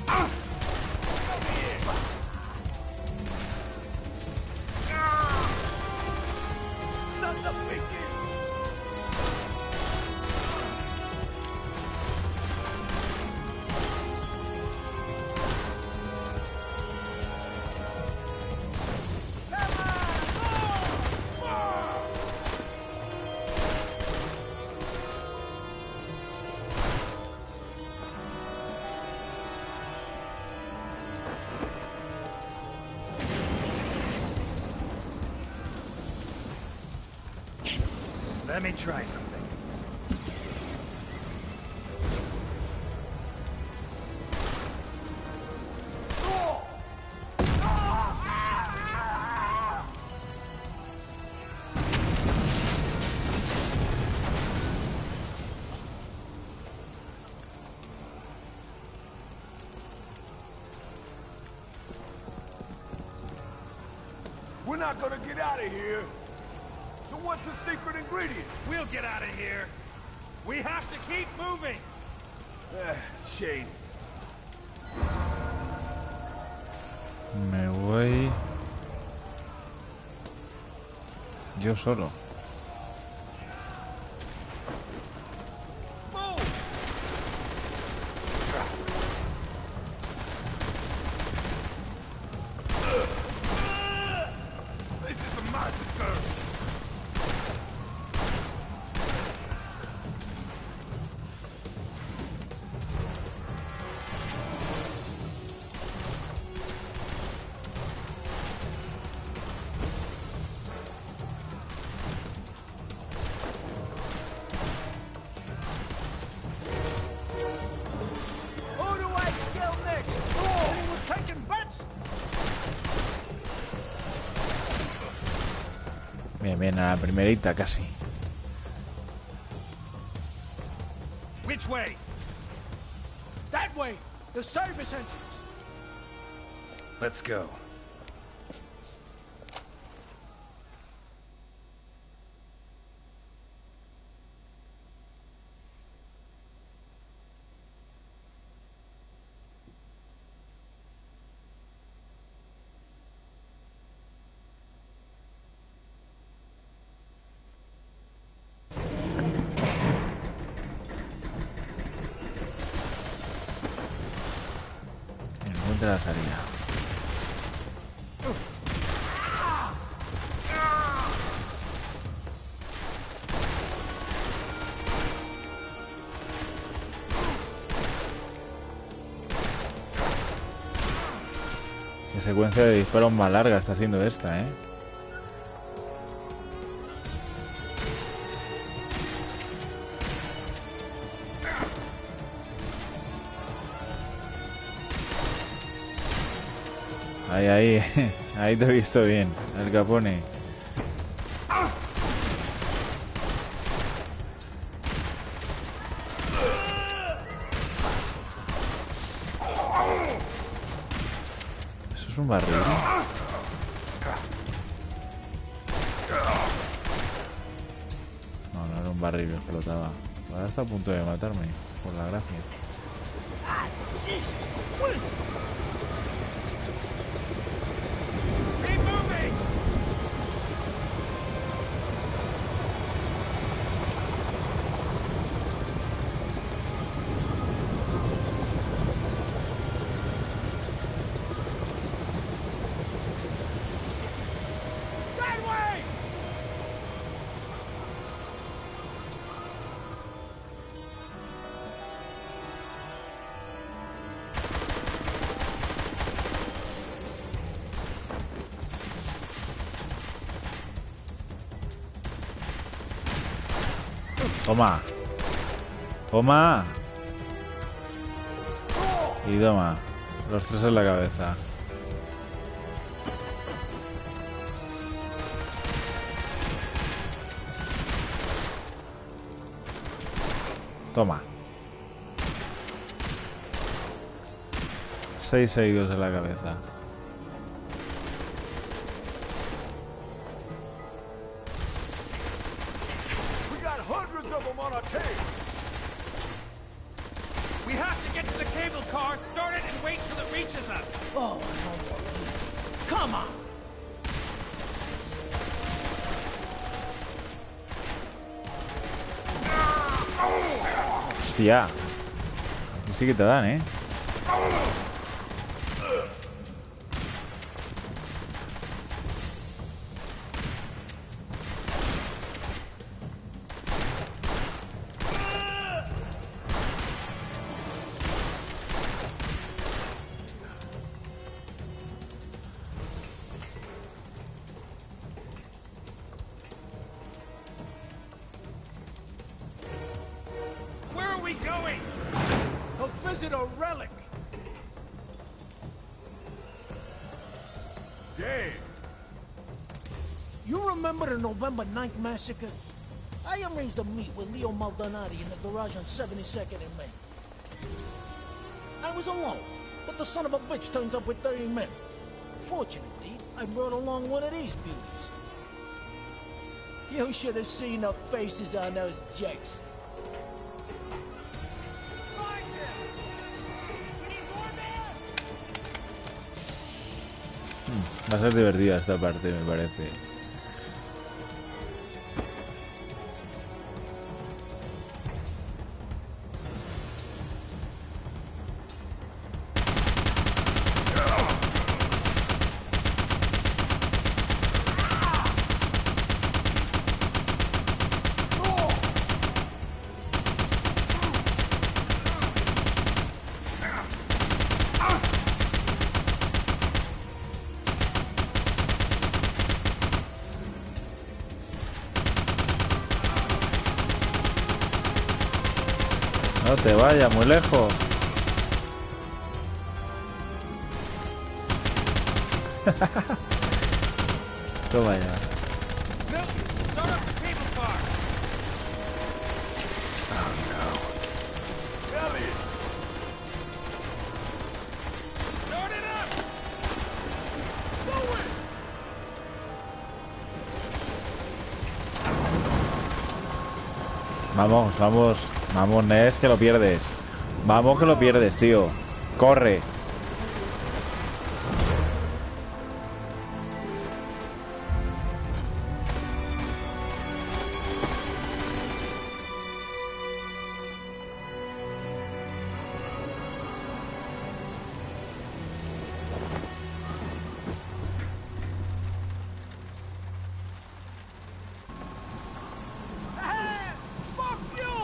Come here. Sons of bitches! Let me try something. We're not gonna get out of here. So what's the secret ingredient? We'll get out of here. We have to keep moving. Shade. Me voy yo solo. This is a massacre. Who do I kill next? Anyone taking bets? Bien, bien, a la primerita casi. Which way? That way, the service entrance. Let's go. Encuentra la salida. Qué secuencia de disparos más larga está siendo esta, ¿eh? Ahí, ahí te he visto bien, el Capone. ¿Eso es un barril? No, no era un barril que flotaba. Ahora está a punto de matarme, por la gracia. Keep moving! That way! Toma. Toma. Y toma. Los tres en la cabeza. Toma. 6 seguidos en la cabeza. of them on our tail. We have to get to the cable car, start it, and wait till it reaches us. Oh, no. Come on. Hostia. Y sí que te dan, ¿eh? Where are we going? To visit a relic. Damn. You remember the November 9th massacre? I arranged a meet with Leo Maldonati in the garage on 72nd and Main. I was alone, but the son of a bitch turns up with 30 men. Fortunately, I brought along one of these beauties. You should have seen the faces on those jacks. Va a ser divertida esta parte, me parece. No te vayas muy lejos. Toma ya. Milton, start up the cable car. Oh no. Elliot. Start it up. Do it. Vamos, vamos. Vamos, Ness, que lo pierdes. Vamos, que lo pierdes, tío. Corre. Fuck you!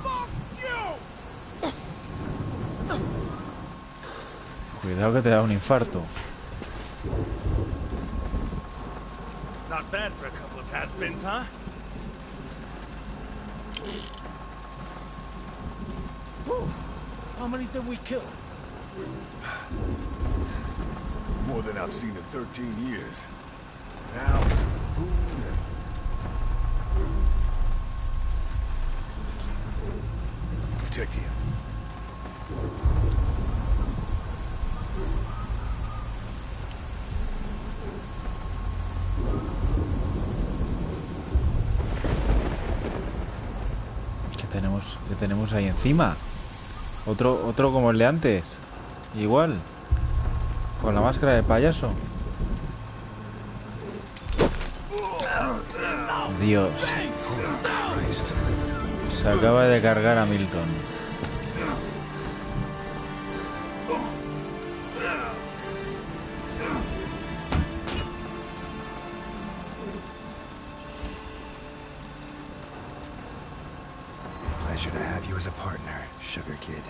Fuck you! Cuidado que te da un infarto. Not bad for a couple of has-beens, huh? Whew. How many did we kill? More than I've seen in 13 years. Now it's the food and... Protect him. ¿Qué tenemos ahí encima? Otro como el de antes. Igual. Con la máscara de payaso. Dios. Se acaba de cargar a Milton. Pleasure to have you as a partner, Sugar Kid.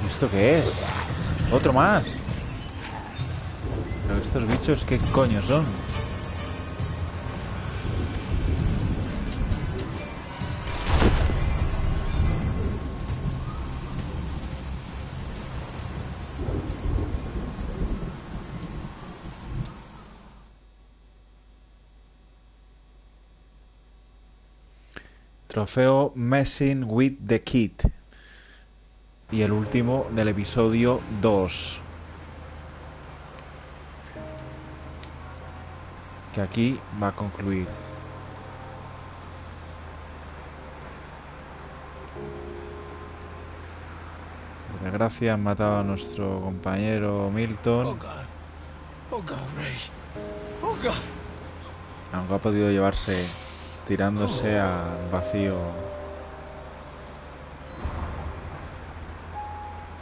¿Y esto qué es? Otro más. Pero estos bichos, ¿qué coño son? Trofeo Messing with the Kid. Y el último del episodio 2. Que aquí va a concluir. Por desgracia han matado a nuestro compañero Milton. Oh, God. Oh, God, Ray. Oh, God. Aunque ha podido llevarse tirándose al vacío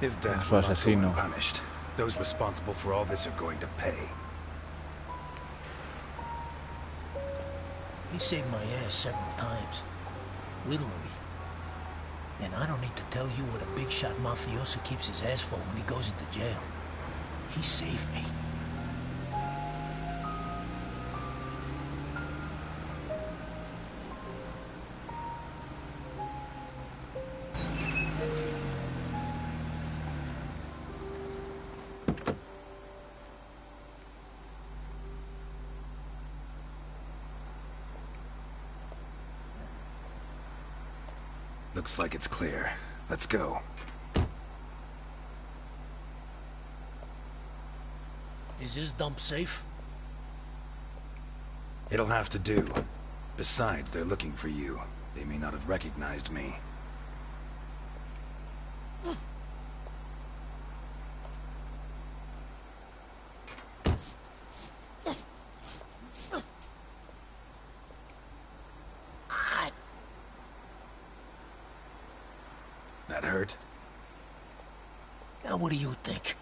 His death su will not go asesino. unpunished. Those responsible for all this are going to pay. He saved my ass several times. Literally. And I don't need to tell you what a big shot mafioso keeps his ass for when he goes into jail. He saved me. Looks like it's clear. Let's go. Is this dump safe? It'll have to do. Besides, they're looking for you. They may not have recognized me. That hurt? Now, what do you think?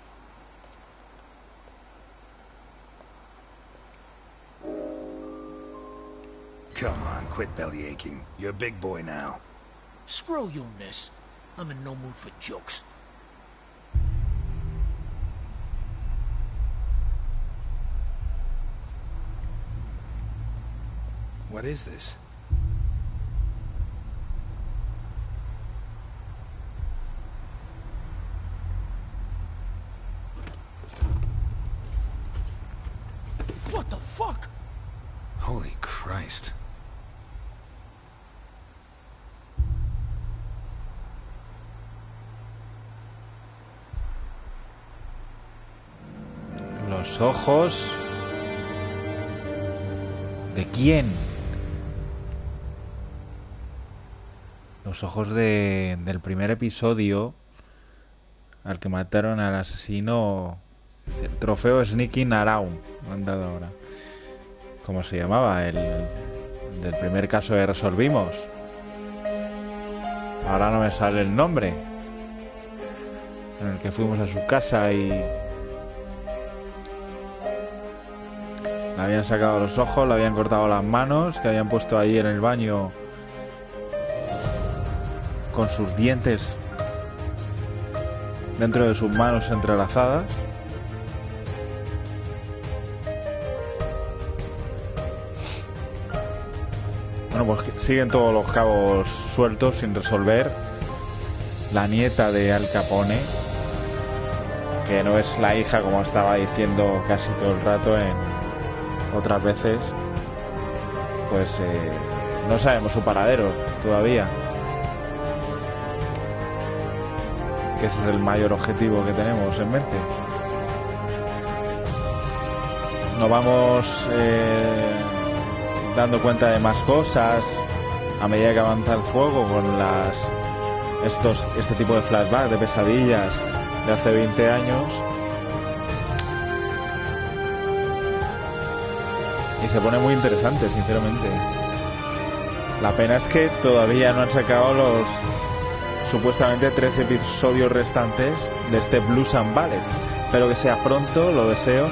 Come on, quit belly aching. You're a big boy now. Screw you, Miss. I'm in no mood for jokes. What is this? What the fuck? Holy Christ. Los ojos... ¿De quién? Los ojos del primer episodio al que mataron al asesino. Trofeo Sneaking Around. Me han dado ahora. ¿Cómo se llamaba? El del primer caso que resolvimos. Ahora no me sale el nombre. En el que fuimos a su casa y... le habían sacado los ojos, le habían cortado las manos, que habían puesto ahí en el baño con sus dientes dentro de sus manos entrelazadas. Bueno, pues siguen todos los cabos sueltos sin resolver. La nieta de Al Capone, que no es la hija como estaba diciendo casi todo el rato en otras veces, pues no sabemos su paradero todavía, que ese es el mayor objetivo que tenemos en mente. Nos vamos dando cuenta de más cosas a medida que avanza el juego, con este tipo de flashback, de pesadillas de hace 20 años. Y se pone muy interesante, sinceramente. La pena es que todavía no han sacado los supuestamente 3 episodios restantes de este Blues and Ballets. Espero que sea pronto, lo deseo.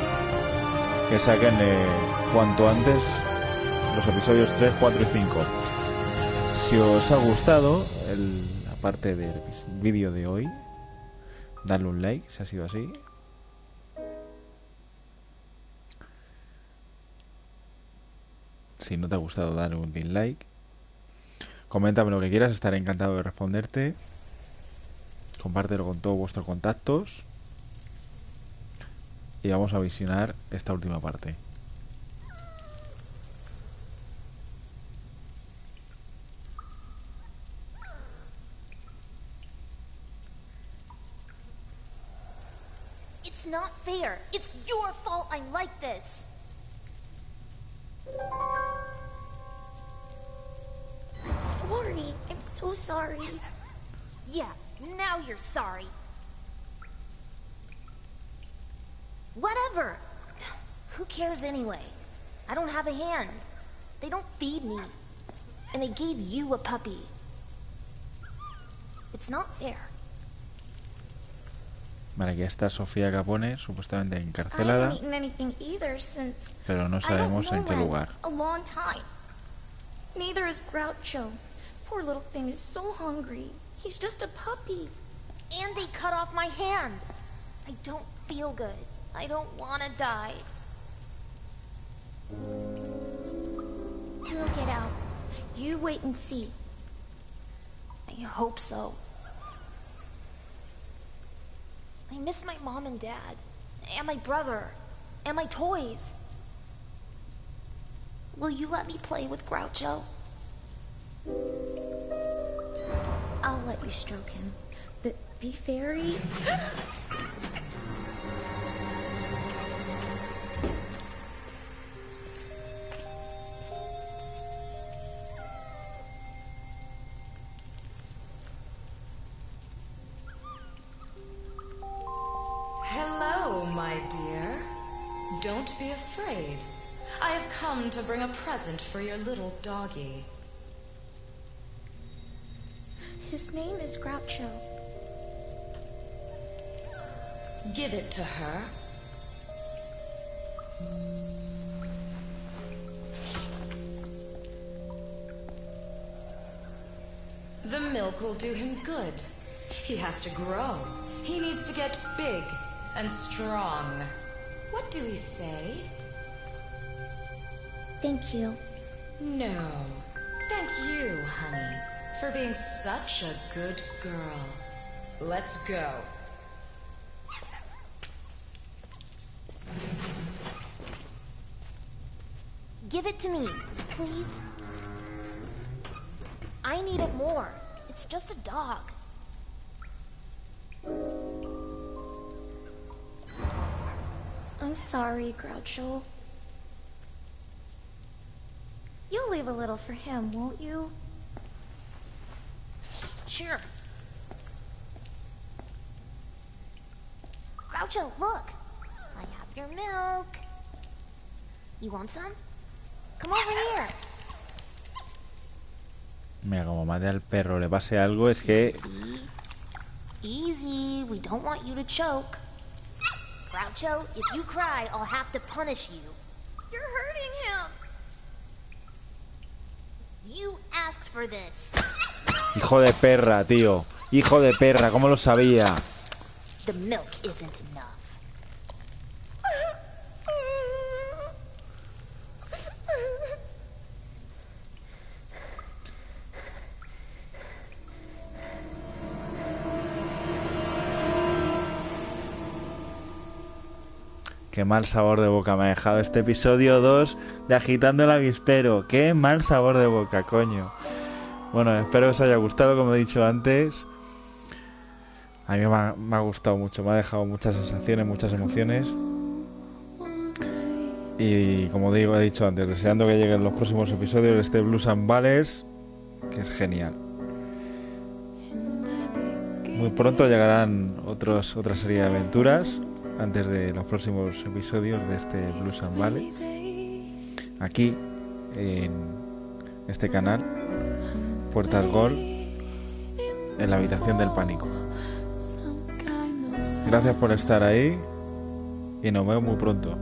Que saquen cuanto antes los episodios 3, 4 y 5. Si os ha gustado la parte del vídeo de hoy, dadle un like si ha sido así. Si no te ha gustado, dale un dislike. Coméntame lo que quieras, estaré encantado de responderte. Compártelo con todos vuestros contactos. Y vamos a visionar esta última parte. It's not fair. It's your fault I'm like this. I'm sorry. I'm so sorry. Yeah, now you're sorry. Whatever. Who cares anyway? I don't have a hand. They don't feed me. And they gave you a puppy. It's not fair. Vale, aquí está Sofía Capone, supuestamente encarcelada, pero no sabemos en qué lugar. A long time. Neither is Groucho. Poor little thing is so hungry. He's just a puppy. And they cut off my hand. I don't feel good. I don't want to die. He'll get out. You wait and see. I hope so. I miss my mom and dad, and my brother, and my toys. Will you let me play with Groucho? I'll let you stroke him, but be very... Hello, my dear. Don't be afraid. I have come to bring a present for your little doggy. His name is Groucho. Give it to her. The milk will do him good. He has to grow. He needs to get big and strong. What do we say? Thank you. No. Thank you, honey, for being such a good girl. Let's go. Give it to me, please. I need it more. It's just a dog. I'm sorry, Groucho. You'll leave a little for him, won't you? Sure. Groucho, look! I have your milk. You want some? Come over here. Mira, como mate al perro le pase algo, es que... Easy, we don't want you to choke. Groucho, if you cry, I'll have to punish you. You're hurting him. You asked for this. Hijo de perra, tío. Hijo de perra, ¿cómo lo sabía? The milk isn't enough. Qué mal sabor de boca me ha dejado este episodio 2 de Agitando el Avispero. Qué mal sabor de boca, coño. Bueno, espero que os haya gustado, como he dicho antes. A mí me ha gustado mucho, me ha dejado muchas sensaciones, muchas emociones. Y como he dicho antes, deseando que lleguen los próximos episodios de este Blues and Ballads, que es genial. Muy pronto llegarán otra serie de aventuras antes de los próximos episodios de este Blues and Ballads, aquí en este canal, Puertas Gol, en la habitación del pánico. Gracias por estar ahí y nos vemos muy pronto.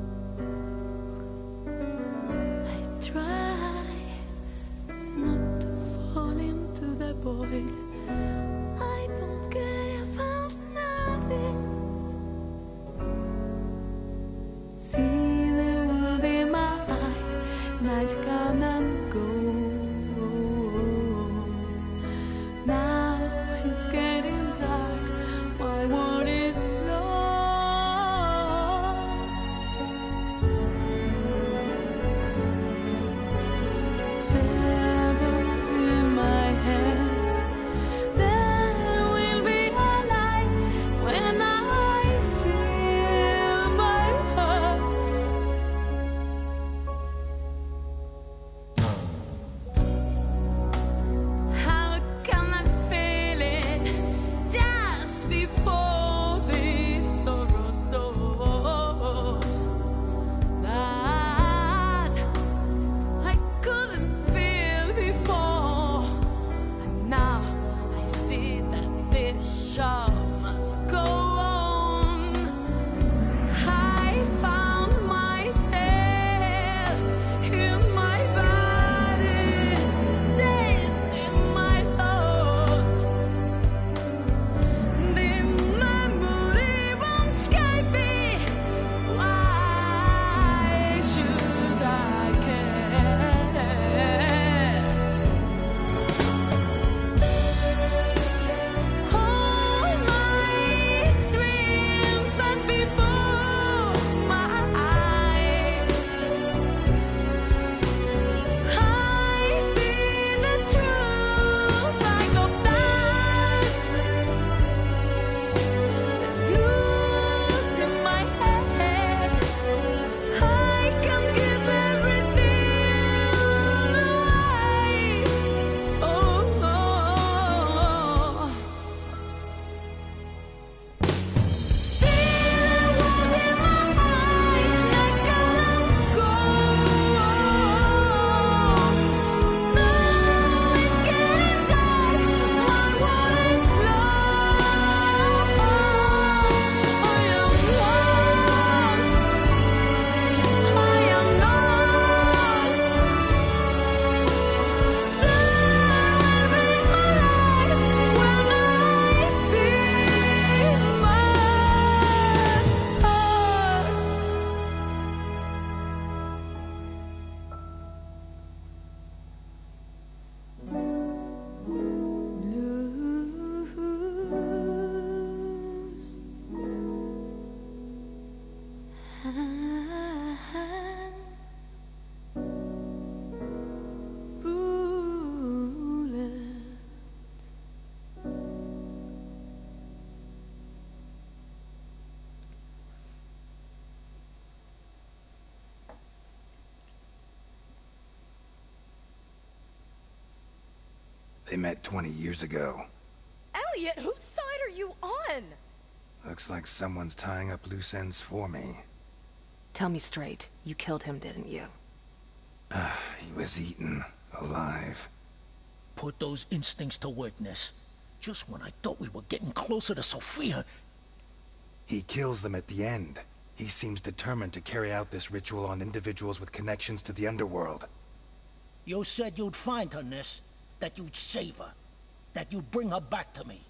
They met 20 years ago. Elliot, whose side are you on? Looks like someone's tying up loose ends for me. Tell me straight. You killed him, didn't you? He was eaten, alive. Put those instincts to work, Ness. Just when I thought we were getting closer to Sophia. He kills them at the end. He seems determined to carry out this ritual on individuals with connections to the underworld. You said you'd find her, Ness. That you'd save her. That you'd bring her back to me.